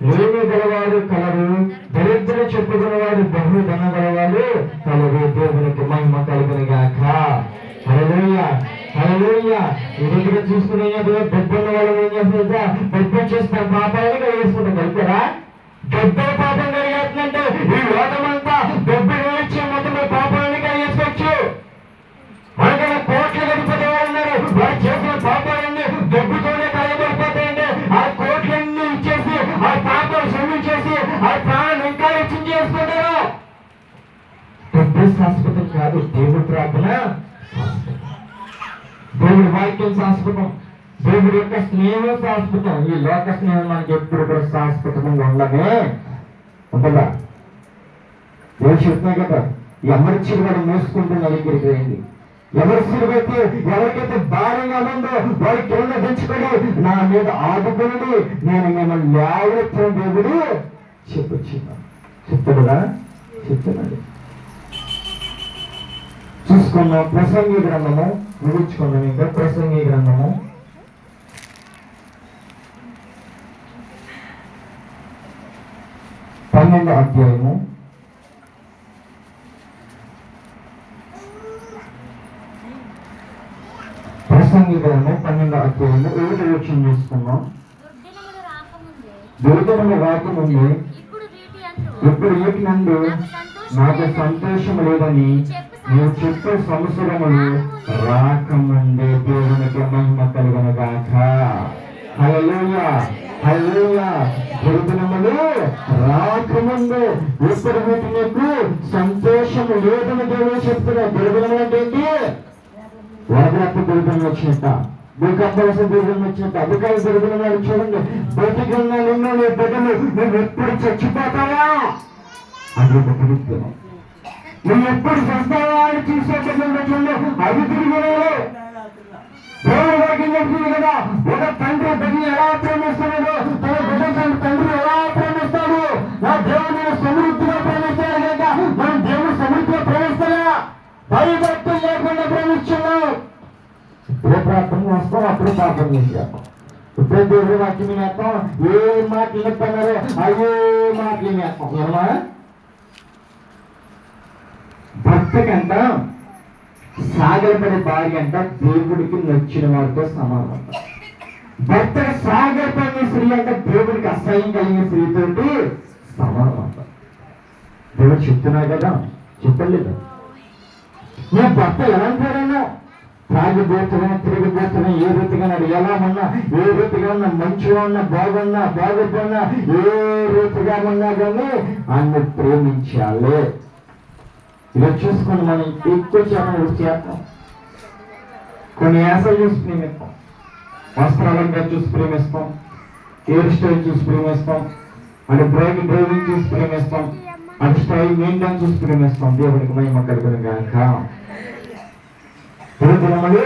లేని గలవారు కలరు, దరిద్రులు చెప్పుకున్నవాడు బహు ధన గలవారు కలరు. దేవునికి మహిమ కలుగును గాక. హల్లెలూయా, హల్లెలూయా. ఈ దగ్గర చూసుకునే డబ్బున్న వాళ్ళు ఏం చేస్తారా? డబ్బు చేసిన పాపాలని కలిగేసుకుంటాం. కలుగుతారా? డబ్బే పాపం కలిగేస్తుందంటే ఈ లోకమంతా డబ్బు వేయించే మొత్తం పాపాలని కలిగేసుకోవచ్చు. మనకన్నా కోట్లు గడిపోతే వాళ్ళు ఉన్నారు, వారు చేసిన పాపాలన్నీ డబ్బుతోనే కలిగబడిపోతాయండి. ఆ కోట్లన్నీ ఇచ్చేసి ఆ పాపాలు క్షమించేసి ఆ ప్రాణం ఇంకా చేసుకుంటారు. డబ్బు శాశ్వతం కాదు, దేవుడి ప్రార్థన దేవుడి వాక్యం శాశ్వతం, దేవుడి యొక్క స్నేహం శాశ్వతం. ఈ లోక స్నేహం మనకి ఎప్పుడు కూడా శాశ్వతంగా ఉండనే ఉంటుందా? నేను చెప్తున్నాయి కదా, ఎవరి చిరుగడ మోసుకుంటూ నలుగురికి రండి. ఎవరి సిరువైతే ఎవరికైతే భారంగా ఉందో వారి కింద దించుకొని నా మీద ఆదుకుని నేను మిమ్మల్ని లేవనెత్తిన దేవుడు చెప్తాడుగా చెప్తున్నాడు. చూసుకున్నాం ప్రసంగి గ్రంథము, ముగించుకున్నాం. ఇంకా ప్రసంగి గ్రంథము 12వ అధ్యాయము ప్రసంగి గ్రంథం 12వ అధ్యాయము 7వ వచనం చూసుకున్నాం. దుర్దినములు రాకముందే ఇప్పుడు వీటి నందు నాకు సంతోషం లేదని నువ్వు చెప్పే సంవత్సరములు రాకముందే దేవునికి మహిమ కలుగును గాక. హల్లెలూయా, హల్లెలూయా. దుర్దినములు రాకముందే ఇప్పుడు వీటి నీకు సంతోషం లేదని దేవుడు చెప్తున్నాడు. దుర్దినములు అంటే ఏంటి? వరదలకు దుర్గం వచ్చినట్ట, భూకంపాల దుర్గం వచ్చినట్ట, అధికారులు దుర్గం చూడండి. బతికున్న నిన్ను నీ బిడ్డలు నువ్వు ఎప్పుడు చచ్చిపోతావా అది ఒక తిరుగుతున్నావు. నువ్వు ఎప్పుడు చస్తావా అని చూసే బిడ్డలు చూడండి, అది తిరిగినారు. దేవుడు వాక్యం చెప్తుంది కదా, ఒక తండ్రి బిడ్డని ఎలా ప్రేమిస్తున్నాడో తన బిడ్డ తండ్రి ఎలా ప్రేమిస్తాడు. నా దేవుడు సమృద్ధిగా ప్రేమిస్తాడు కదా, మనం దేవుడు సమృద్ధిగా ప్రేమిస్తాడా? భయభక్తులు లేకుండా ప్రేమిస్తున్నాం. ఇప్పుడే ప్రార్థన చేస్తాం, అప్పుడే పాపం చేస్తాం. ఇప్పుడే దేవుడి వాక్యం వేస్తాం, ఏ మాటలు చెప్తున్నారో అయ్యే మాటలు వేస్తాం. ఏమా భక్తికంట సాగరపడే భార్య అంట దేవుడికి నచ్చిన వారితో సమానం అంట. భర్తకు సాగరపడిన స్త్రీ అంట దేవుడికి అసహ్యం కలిగిన స్త్రీతోటి సమానం అంట. దేవుడు చెప్తున్నాడు కదా, చెప్పలేదు. నీ భర్త ఎలాంటాడన్నా తాగిపోతున్నా తిరిగిపోతున్నా ఏ రీతిగా ఎలా ఉన్నా ఏ రీతిగా ఉన్నా మంచిగా ఉన్నా బాగున్నా బాగుపోయినా ఏ రీతిగా ఉన్నా కానీ అన్ని ప్రేమించాలి. ఇలా చూసుకొని మనం ఎక్కువ చేస్తాం. కొన్ని యాసలు చూసి ప్రేమిస్తాం, వస్త్రాలంగా చూసి ప్రేమిస్తాం, హెయిర్ స్టైల్ చూసి ప్రేమిస్తాం, అంటే డ్రైవింగ్ చూసి ప్రేమిస్తాం, అటు స్టైల్ మెయింటైన్ చూసి ప్రేమిస్తాం. దేవుడికి మహిమ కలుగును గాక. దినములు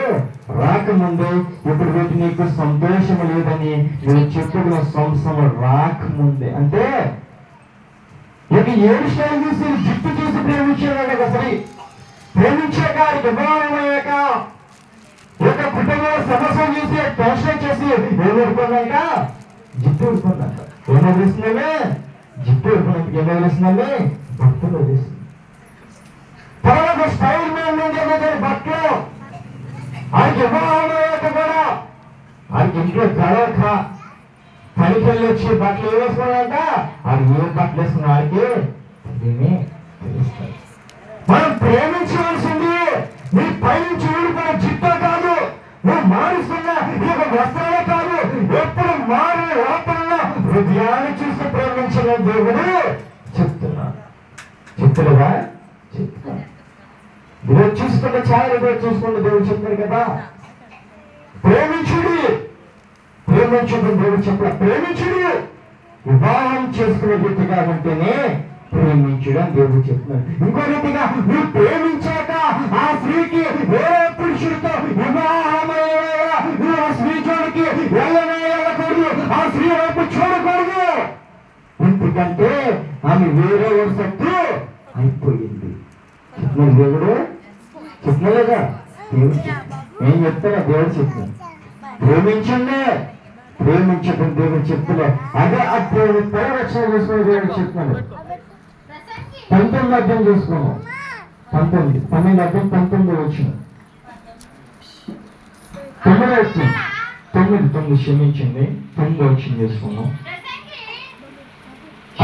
రాకముందు ఇప్పుడు వీటి నీకు సంతోషము లేదని నేను చెప్పుకున్న సంవత్సరం రాకముందే, అంటే ఇక 7 స్టైల్ చూసి జిట్టు చూసి ప్రేమించేవాడు ఒకసారి. ప్రేమించాక వివాహమయ్యాక ఒక కుటుంబంలో సమస్య చేసి టెన్షన్ చేసి ఏమనుకుందంట, జిట్టు ఊరుకుందంట. ఏమో వేస్తున్నామే, జిట్టు ఊరుకున్నందుకు ఏమో వేస్తున్నామే, బట్టలు వేస్తుంది. తర్వాత స్టైల్ మ్యాన్ బట్టలు ఆయనకి వివాహం అయ్యాక కూడా ఆయనకి ఇంట్లో గడవక పనికి వెళ్ళి వచ్చి బట్టలు ఏ వేసుకున్నాడంట, అది ఏ బట్టలు వేసుకున్న వాడికి ఏమీ తెలుస్తాయి. మనం ప్రేమించవలసింది నీ పైనుంచి ఊరుకున్న జిట్టో కాదు, నువ్వు మారుస్తున్న ఈ యొక్క వస్త్రాలే కాదు, ఎప్పుడు మారి లోపల హృదయాన్ని చూసి ప్రేమించిన దేవుడు చెప్తున్నాడు. చెప్తులేదా? చెప్తున్నా. ఈరోజు చూసుకుంటే చాలా రోజు చూసుకుంటే దేవుడు చెప్తాడు కదా, ప్రేమించుడి. ప్రేమించడం దేవుడు చెప్పాడు, ప్రేమించుడి. వివాహం చేసుకునే వ్యక్తిగా ఉంటేనే ప్రేమించడం దేవుడు చెప్తున్నాడు. ఇంకో రీతిగా నువ్వు ప్రేమించాక ఆ స్త్రీకి వేరే పురుషుడితో వివాహమయ్యేలా నువ్వు ఆ స్త్రీ జోడికి వెళ్ళకూడదు, ఆ స్త్రీ వైపు చూడకూడదు. ఎందుకంటే ఆమె వేరే వరుసత్తు అయిపోయింది. చెప్తున్నాడు దేవుడు, చెప్తున్నాలేదా? దేవుడు ఏం చెప్తారా? దేవుడు చెప్తున్నాడు ప్రేమించండి. ప్రేమించడం దేవుడు చెప్తున్నాడు. అదే అప్పుడు పరిరక్షణ చేసుకుని దేవుడు చెప్తున్నాడు. 19 అర్థం చేసుకోము. 12 అర్థం 19 వచ్చిన 9 వచ్చింది. 9 క్షమించండి, 9 వచ్చింది చేసుకోము.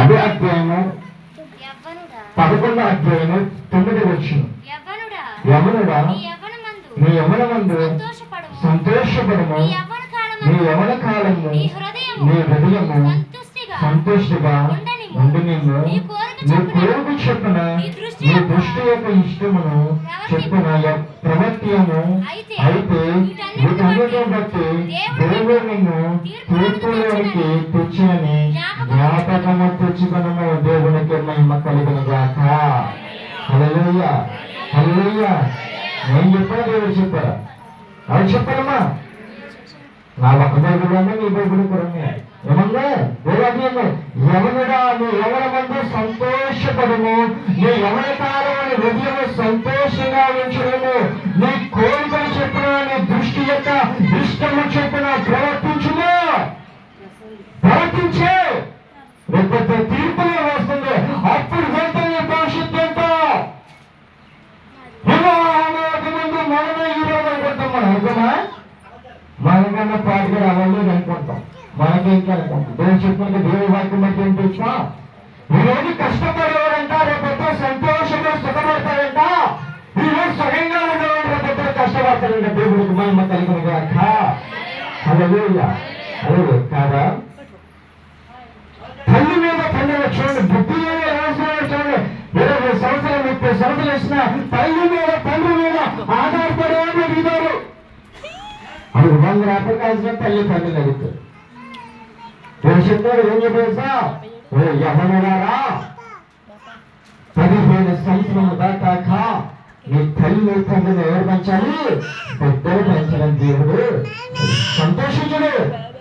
అదే అధ్యాయము 11 అధ్యాయము 9 వచ్చిన యవనుడా నీ యవనమందు సంతోషపడము, నీ యవన కాలము నీ హృదయము సంతోషంగా ఉండి నీ కోరిక చెప్పున నీ దృష్టి యొక్క ఇష్టమును చెప్పున ప్రవర్త్యము. అయితే వీటన్నిటిని బట్టి దేవుడు నిన్ను తీర్పులోనికి తెచ్చినని జ్ఞాపకము తెచ్చుకునము. దేవునికి మహిమ కలుగును గాక. హల్లెలూయా, హల్లెలూయా. నేను చెప్పాను, దేవుడు చెప్పారా? అది చెప్పారమ్మా. నా ఒక బైబిల్ నీ బైబిల్ కూడా ఉన్నాయి. ఏమన్నా యవనుడా నీ యవన మందు సంతోషపడము, నీ యవన కాలం హృదయము సంతోషంగా ఉంచడము, నీ కోరికలు చెప్పిన నీ దృష్టి యొక్క ఇష్టము చెప్పిన ప్రవర్తించుము. ప్రవర్తించే రేపు తీర్పులో వస్తుంది. అప్పుడు వెంటనే భవిష్యత్తు ఏంటో వివాహానికి ముందు మనమే ఈరోజు అనుకుంటాం. మనం అనుకున్నా మనకన్నా పాటుగా రావాలి అనుకుంటాం. మనకేంటి అనుకుంటాం. దేవుడు చెప్పిన దేవుడి వాక్యం బట్టి ఏం తెచ్చినా ఈరోజు కష్టపడేవారంట రేపు సంతోషంగా సుఖపడతారంట. ఈరోజు సుఖంగా ఉండేవాడు రేపు కష్టపడతారంట. దేవుడికి మహిమ కలిగిన గాక. హల్లెలూయా, హల్లెలూయా. కాదా? తల్లి మీద తల్లి చూడండి, బుద్ధి చూడండి. 20 సంవత్సరాలు 30 సంవత్సరాలు ఇచ్చిన తల్లి మీద తండ్రి మీద ఆధారపడేవాళ్ళు ఇదారు. అది 100 రూపాయలు కాల్సిన తల్లి తండ్రి అడుగుతారు. నేను చెప్పాడు ఏం చెప్పేసా, యవనులారా 15 సంవత్సరాలు దాకా నీ తల్లి తండ్రిని ఎవరు పెంచాలి? పెద్దలు పెంచడం. దేవుడు సంతోషించడు.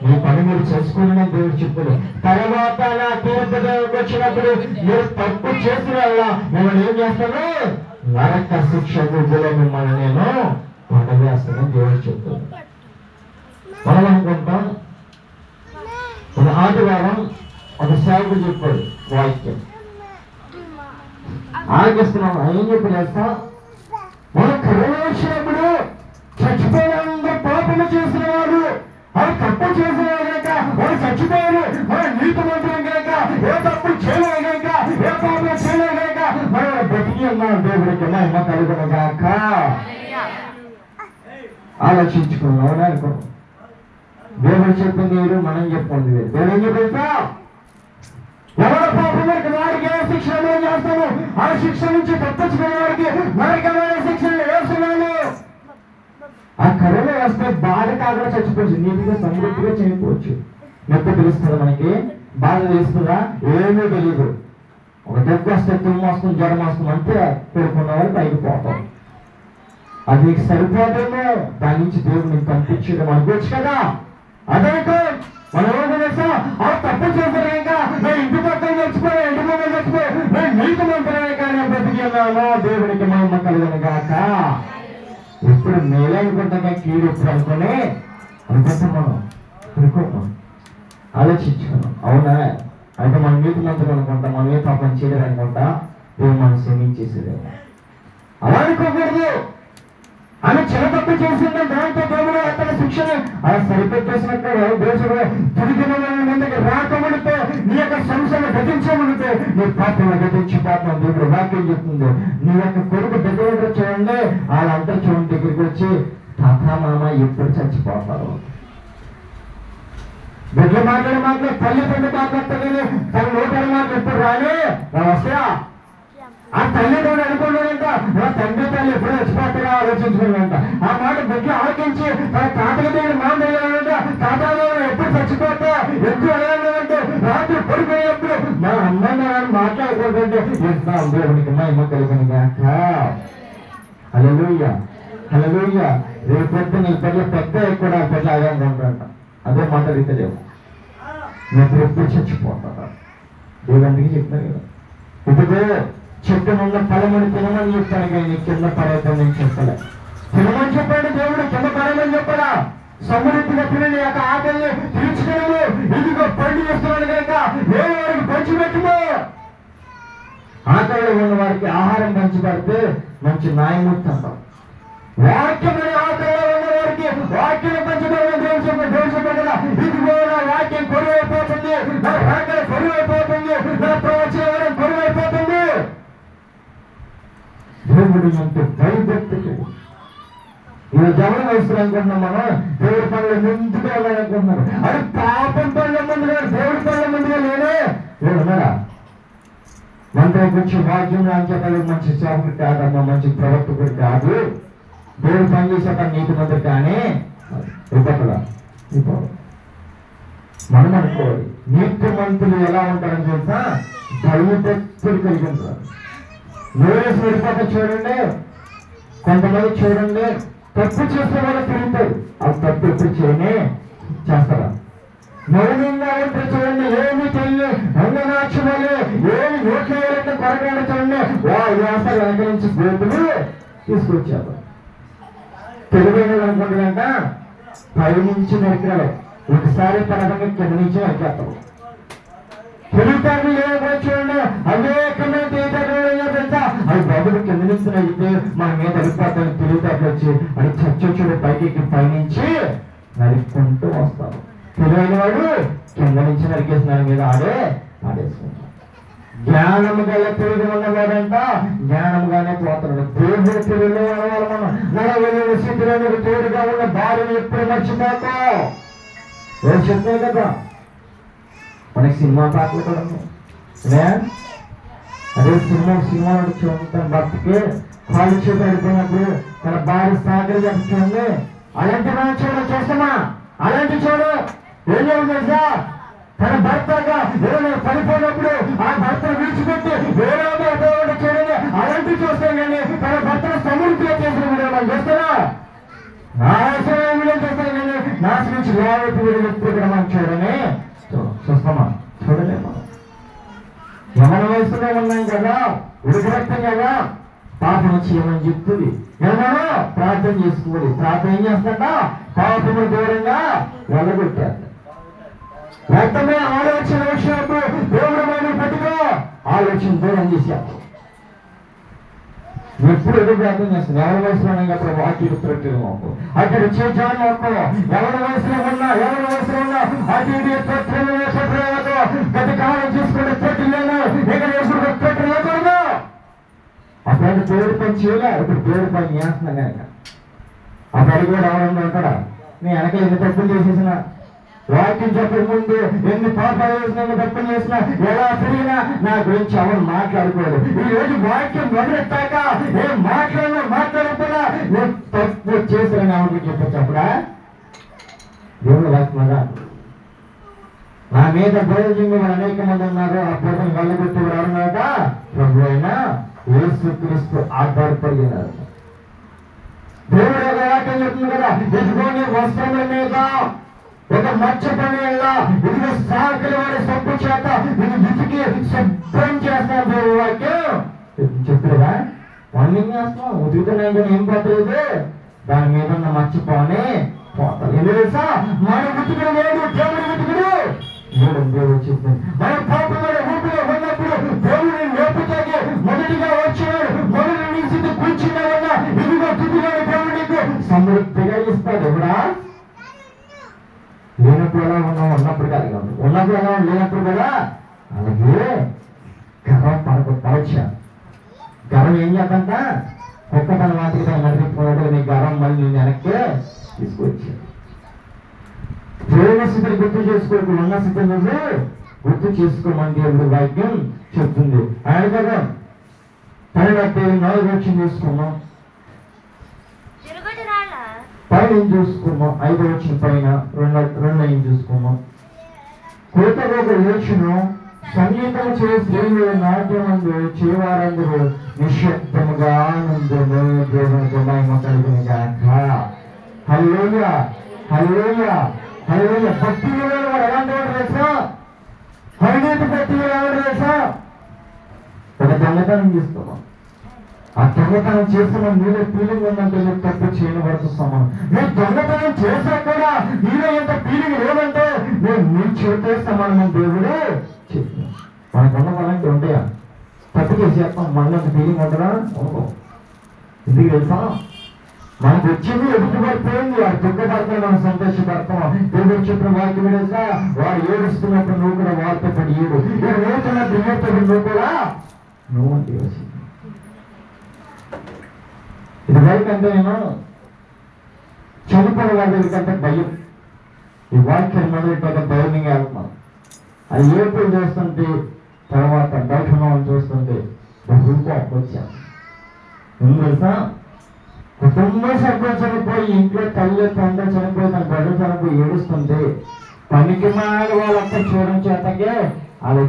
నీ పని మీరు చేసుకోవాలని దేవుడు చెప్పాడు. తర్వాత నా తీర్పు దేవుడికి వచ్చినప్పుడు మీరు తప్పు చేసిన వల్ల మిమ్మల్ని ఏం చేస్తాను? నరక శిక్ష గుడ్డలో మిమ్మల్ని నేను పడవేస్తానని దేవుడు చెప్తాడు. మనం అనుకుంటాం మన ఆదివారం ఒక సేవకుడు చెప్పాడు వాక్యం ఆగిస్తున్నాం. ఏం చెప్పి చేస్తా, మన కరోనా వచ్చినప్పుడు చచ్చిపోయినందరూ పాపము చేసిన వాడు, వాళ్ళు తప్పు చేసిన కనుక వాళ్ళు చచ్చిపోయారు. మన నీతి మంత్రం కనుక ఏ తప్పు చేయలేదు కనుక ఏ పాపం చేయలేదు కనుక మనం బతికి ఉన్నాం. దేవుడికి మహిమ కలుగును గాక. ఆలోచించుకున్నాం. అవునా అనుకున్నాం. దేవుడు చెప్పింది వేరు, మనం చెప్పింది వేరు. దేవుడు ఏం చెప్తా, ఎవరి పాపం వరకు వారికి ఏ శిక్ష చేస్తాము, ఆ శిక్ష నుంచి తప్పించుకునే వారికి నరకమైన శిక్షణ వేస్తున్నాను. ఆ కరోనా వస్తే బాధ కాకుండా చచ్చిపోవచ్చు, నీటిగా సమృద్ధిగా చనిపోవచ్చు. నొప్పి తెలుస్తుందా మనకి? బాధ తెలుస్తుందా? ఏమీ తెలియదు. ఒక దగ్గు వస్తే తుమ్ము వస్తుంది, జ్వరం వస్తుంది, అంతే పేర్కొన్న వాళ్ళు పైకి పోతాం. అది నీకు సరిపోతుందో దాని నుంచి దేవుడు నీకు పంపించడం అనుకోవచ్చు కదా. అదే మనం ఏం చేస్తా, ఆ తప్పు చేశారు ఇంకా నేను ఇంటి పక్కన చచ్చిపోయా, ఇంటి ముందు చచ్చిపోయా, నేను నీతిమంతులనే కానీ బ్రతికి ఉన్నామో దేవునికి మహిమ కలుగును గాక. ఇప్పుడు మేలనుకుంటాగా కీడు ఎప్పుడు అనుకుంటాం మనం అనుకోము, ఆలోచించుకున్నాం. అవునా, అయితే మనం నీతిమంతులు అనుకుంటాం, మనం ఏ పాపం చేయలేదు అనుకుంటా, దేవుడు మనం క్షమించేసేదేమో. అలా అనుకోకూడదు. ఆమె చిన్న తప్పు చేసింది, దాంతో దేవుడు అతని శిక్షణ అలా సరిపెట్టేసినట్టు దేశంలో తిరిగిన ముందుకు రాకముడితే నీ యొక్క సంస్థను గతించముడితే నీ పాపను గతించిపోతాం. దేవుడు వాక్యం చెప్తుంది. నీ యొక్క కొడుకు దగ్గర చూడండి, వాళ్ళంతా చూడండి దగ్గరికి వచ్చి తాత మామ ఎప్పుడు చచ్చిపోతారు. బిడ్డ మాట్లాడే తల్లి తండ్రి మాట్లాడుతుంది, తన నోటని మాట ఎప్పుడు రాని వస్తా. ఆ తల్లిదండ్రులు అనుకున్నాడంట, నా తండ్రి తల్లి ఎప్పుడు చచ్చిపోతారా ఆలోచించుకున్నాడంట. ఆ మాట బిడ్డ ఆలోచించి తన తాతకి దేవుడు మాట్లాడాడంట, తాతగారు ఎప్పుడు చచ్చిపోతా ఎందుకు అడగాలంటే రాత్రి పడిపోయేప్పుడు మా అమ్మ నాన్న మాట్లాడుకుంటుంటే ఎంత దేవునికి మహిమ కలుగును గాక. హల్లెలూయా, హల్లెలూయా. రేపు పొద్దున నీ పిల్లలు పెద్ద కూడా పిల్లలు ఆగానే ఉంటారంట. అదే మాట్లాడితేలేవు, మీరు ఎప్పుడు చచ్చిపోతారా దేవుడికి చెప్తాను కదా. ఇదిగో చెట్టు నుండి ఫలముని తినమని చెప్తాను, కానీ నీ కింద పడేద్దాం నేను చెప్పలే. తినమని చెప్పాడు దేవుడు, కింద పడేమని చెప్పడా. సమృద్ధిగా తినని యొక్క ఆకలిని తీర్చుకున్నాము. ఇదిగో పండు చేస్తున్నాడు కనుక నేను వారికి పంచిపెట్టుము. ఆకలిలో ఉన్న వారికి ఆహారం పంచిపెడితే మంచి న్యాయమూర్తి అంటాం. వాక్యం అనే ఆకలిలో ఉన్న వారికి వాక్యం పంచిపెట్టడం దేవుడు కదా. ఇదిగో నా వాక్యం కొరువైపోతుంది, నా ఆకలి కొరువైపోతుంది, నా ప్రవచనం కొరువైపోతుంది. దేవుడు ఎంతో భయభక్తులు. ఇలా జవన వస్తున్నారు అనుకుంటున్నాం మనం. దేవుడి పనులు ముందుగా వెళ్ళాలనుకుంటున్నారు. అది పాపం పనుల ముందుగా, దేవుడి పనుల ముందుగా లేనే దేవుడు ఉన్నాడా. మనతో కొంచెం వాక్యం రాంచేతలు మంచి సేవకుడు కాదమ్మా, మంచి ప్రవర్తకుడు కాదు. దేవుడు పని చేసాక నీతి మంది కానీ ఇవ్వకలా మనం అనుకోవాలి. నీతి మంతులు ఎలా ఉంటారని తెలుసా, భయభక్తులు కలిగి ఉంటారు. వేరే సరిపోతే చూడండి, కొంతమంది చూడండి తప్పు చేస్తే వాళ్ళు తిరుగుతారు. ఆ తప్పు ఎప్పుడు చేయనే చేస్తారా. మౌనంగా ఉంటే చూడండి, ఏమి తెలియ అంగనాక్షులు ఏమి నోట్లో కొరగానే చూడండి, వేస్తారు వెనక నుంచి గోపులు తీసుకొచ్చారు. తెలివైన అనుకుంటుందంట పై నుంచి నరికిరాడు, ఒకసారి పడకుండా కింద నుంచి నరికేస్తాడు. తెలివితేటలు లేకపోతే చూడండి, అనేకమైన తెలుసా, అది బాబులు కింద నుంచి నరిగితే మన మీద అడిగిపోతాను. తెలివితేటలు వచ్చి అది చచ్చొచ్చుడు పైకి పైనుంచి నరుక్కుంటూ వస్తాడు. తెలివైన వాడు కింద నుంచి నరికేసిన మీద ఆడేసుకుంటాడు. జ్ఞానము గల తెలివి ఉన్నవాడంట జ్ఞానముగానే పోతాడు. దేవుడు తెలివిలో ఉన్నవాళ్ళు మనం 40 స్థితిలో తోడుగా ఉన్న భార్యను ఎప్పుడు మర్చిపోతాం. ఏం చెప్తాయి కదా, మనకి సినిమా పాటలు కూడా ఉన్నాయి. అదే సినిమా చూడండి, భర్తకి కాలు చేతి అడిపోయినప్పుడు తన భార్య సాగరి చూడండి, అలాంటి మనం చూస్తామా, అలాంటి చూడు ఏం తెలుసా, తన భర్తగా ఏదైనా పడిపోయినప్పుడు ఆ భర్తను విడిచిపెట్టి వేరే చూడండి, అలాంటి చూస్తాం. కానీ తన భర్తను సమృద్ధిగా చేసిన వీడియో మనం చేస్తారా, నాశనం వీడియో చేస్తాం. కానీ నాశనం నుంచి లేవటి వీడియో కూడా మనం చూస్తామా, చూడలేమా. యమన వయసులో ఉన్నాం కదా, ఉడికరక్తం కదా, పాపం వచ్చి ఏమని చెప్తుంది. ఏమన్నా ప్రార్థన చేసుకోవాలి. ప్రార్థన ఏం చేస్తాడా, పాపము దూరంగా వెళ్ళగొట్టారు. రక్తమే ఆలోచన వచ్చినప్పుడు దేవుడు మనం పట్టుకో ఆలోచన దూరం చేశారు. ఎప్పుడు ఎదురు ప్రార్థన చేస్తుంది. ఎవరి వయసులో ఉన్నాం కదా, వాక్యం తొట్టిలు మాకు అక్కడ చేయాలి. మాకు ఎవరి వయసులో ఉన్నా అటు గత కాలం చూసుకుంటే తొట్టిలేను ఇక్కడ ఎప్పుడు తొట్టి లేకూడదు. అప్పుడు దేవుడి పని చేయలే, ఇప్పుడు దేవుడి పని చేస్తున్నా కనుక అప్పుడు అడిగి కూడా ఎవరన్నా ఉంటాడా, నేను వెనక ఎన్ని తప్పులు చేసేసిన, వాక్యం చెప్పే ముందు ఎన్ని పాపాలు చేసినా, ఎన్ని తప్పులు చేసినా, ఎలా తిరిగినా నా గురించి ఎవరు మాట్లాడుకోలేదు. ఈ రోజు వాక్యం మొదలెట్టాక ఏం మాట్లాడకపోయినా నేను తప్పు చేసిన ఎవరికి చెప్పచ్చు. అప్పుడా దేవుడు వాక్యమా, నా మీద బోధన అనేక మంది ఉన్నారు. ఆ బోధన వెళ్ళగొట్టి ఎవరన్నాక ప్రభు అయినా యేసుక్రీస్తు ఆధారపడినారు. దేవుడు వాక్యం చెప్తుంది కదా, ఎదుగుని వస్త్రముల మీద ఒక మచ్చ పని ఇది సాకుల వారి సబ్బు చేత ఇది వితికి శుభ్రం చేస్తాను దేవుడు వాక్యం చెప్పలేదా? పని చేస్తాం ఉతుకుతున్నాయి కానీ ఏం పట్టలేదు, దాని మీద ఉన్న మర్చిపోని పోతారు. ఎందుకు తెలుసా? మన ఉతుకుడు లేదు, దేవుడు ఉతుకుడు దేవుడు చెప్పింది. మన పాపమైన ఊపిలో ఉన్నప్పుడు దేవుడిని లేపుతాకి మొదటిగా వచ్చినాడు, మొదటి నుంచి కూర్చున్నా వల్ల ఇదిగో తుదిగాడు దేవుడు నీకు సమృద్ధిగా ఇస్తాడు. ఎవడా లేనప్పుడు ఎలా ఉన్నావు, ఉన్నప్పుడు కాదు కాదు, ఉన్నప్పుడు ఎలా లేనప్పుడు కదా. అలాగే గర్వం పరచ గర్వం ఏం చేద్దంట, ఒక్క తన వాటికి తను నడిపించుకున్నట్టు నీ గర్వం మళ్ళీ నేను వెనక్కి తీసుకొచ్చాను. ప్రేమ స్థితిని గుర్తు చేసుకోకు, ఉన్న స్థితిని నువ్వు గుర్తు చేసుకోమని దేవుడు వాక్యం చెప్తుంది. ఆయన కదా 12:4 వచ్చి చూసుకున్నాం, పైన ఏం చూసుకున్నాం, 5 వచ్చిన పైన 2 చూసుకున్నాం. కోతగా యోచను సంగీతం చేసి నాట్యమందు చేవారందరూ నిశ్శబ్దముగా ఆనందము దేవునికి మహిమ కలుగును గాక. హల్లెలూయా హల్లెలూయా హల్లెలూయా. భక్తి వాడు ఎలాంటి వాడు తెలుసా? అవినీతి భక్తి ఎవరు తెలుసా? ఒక దొంగతనం చేస్తున్నాం, ఆ దొంగతనం చేస్తున్న మీలో ఫీలింగ్ ఉందంటే మీరు తప్పు చేయని వరకు సమానం. మీరు దొంగతనం చేసా కూడా మీలో ఎంత ఫీలింగ్ లేదంటే నేను మీ చేతే సమానం దేవుడు చెప్తున్నాను. మనకున్న వాళ్ళంటే ఉంటాయా? తప్పు చేసేస్తాం, మనకు ఫీలింగ్ ఉంటుందా? ఎందుకు తెలుసా? మనకు వచ్చింది ఎదుగుపడిపోయింది, వాడు దుఃఖపడతాడు, మనం సంతోషపడతాం. దేవుడు చెప్పిన వాక్యం తెలుసా? వాడు ఏడుస్తున్నప్పుడు నువ్వు కూడా వాడితో పడి ఏడు, ఇక్కడ నూతున్నప్పుడు నువ్వు కూడా నువ్వు అంటే వచ్చింది. ఇది వరకు అంటే నేను చనిపోయిన వాళ్ళ కంటే భయం. ఈ వాక్యం మొదలెట్టాక ధైర్యంగా వెళ్తున్నాను. అది ఏపులు చూస్తుంటే తర్వాత బయట చూస్తుంటే బహుగా వచ్చాను. ఎందుకు తెలుసా? కుటుంబ సభ్యులు చనిపోయి, ఇంట్లో తల్లి తండ్రి చనిపోయి, తన బిడ్డ చనిపోయి ఏడుస్తుంది. పనికి మాల వాళ్ళంతా చూడడం చేతకే వాళ్ళు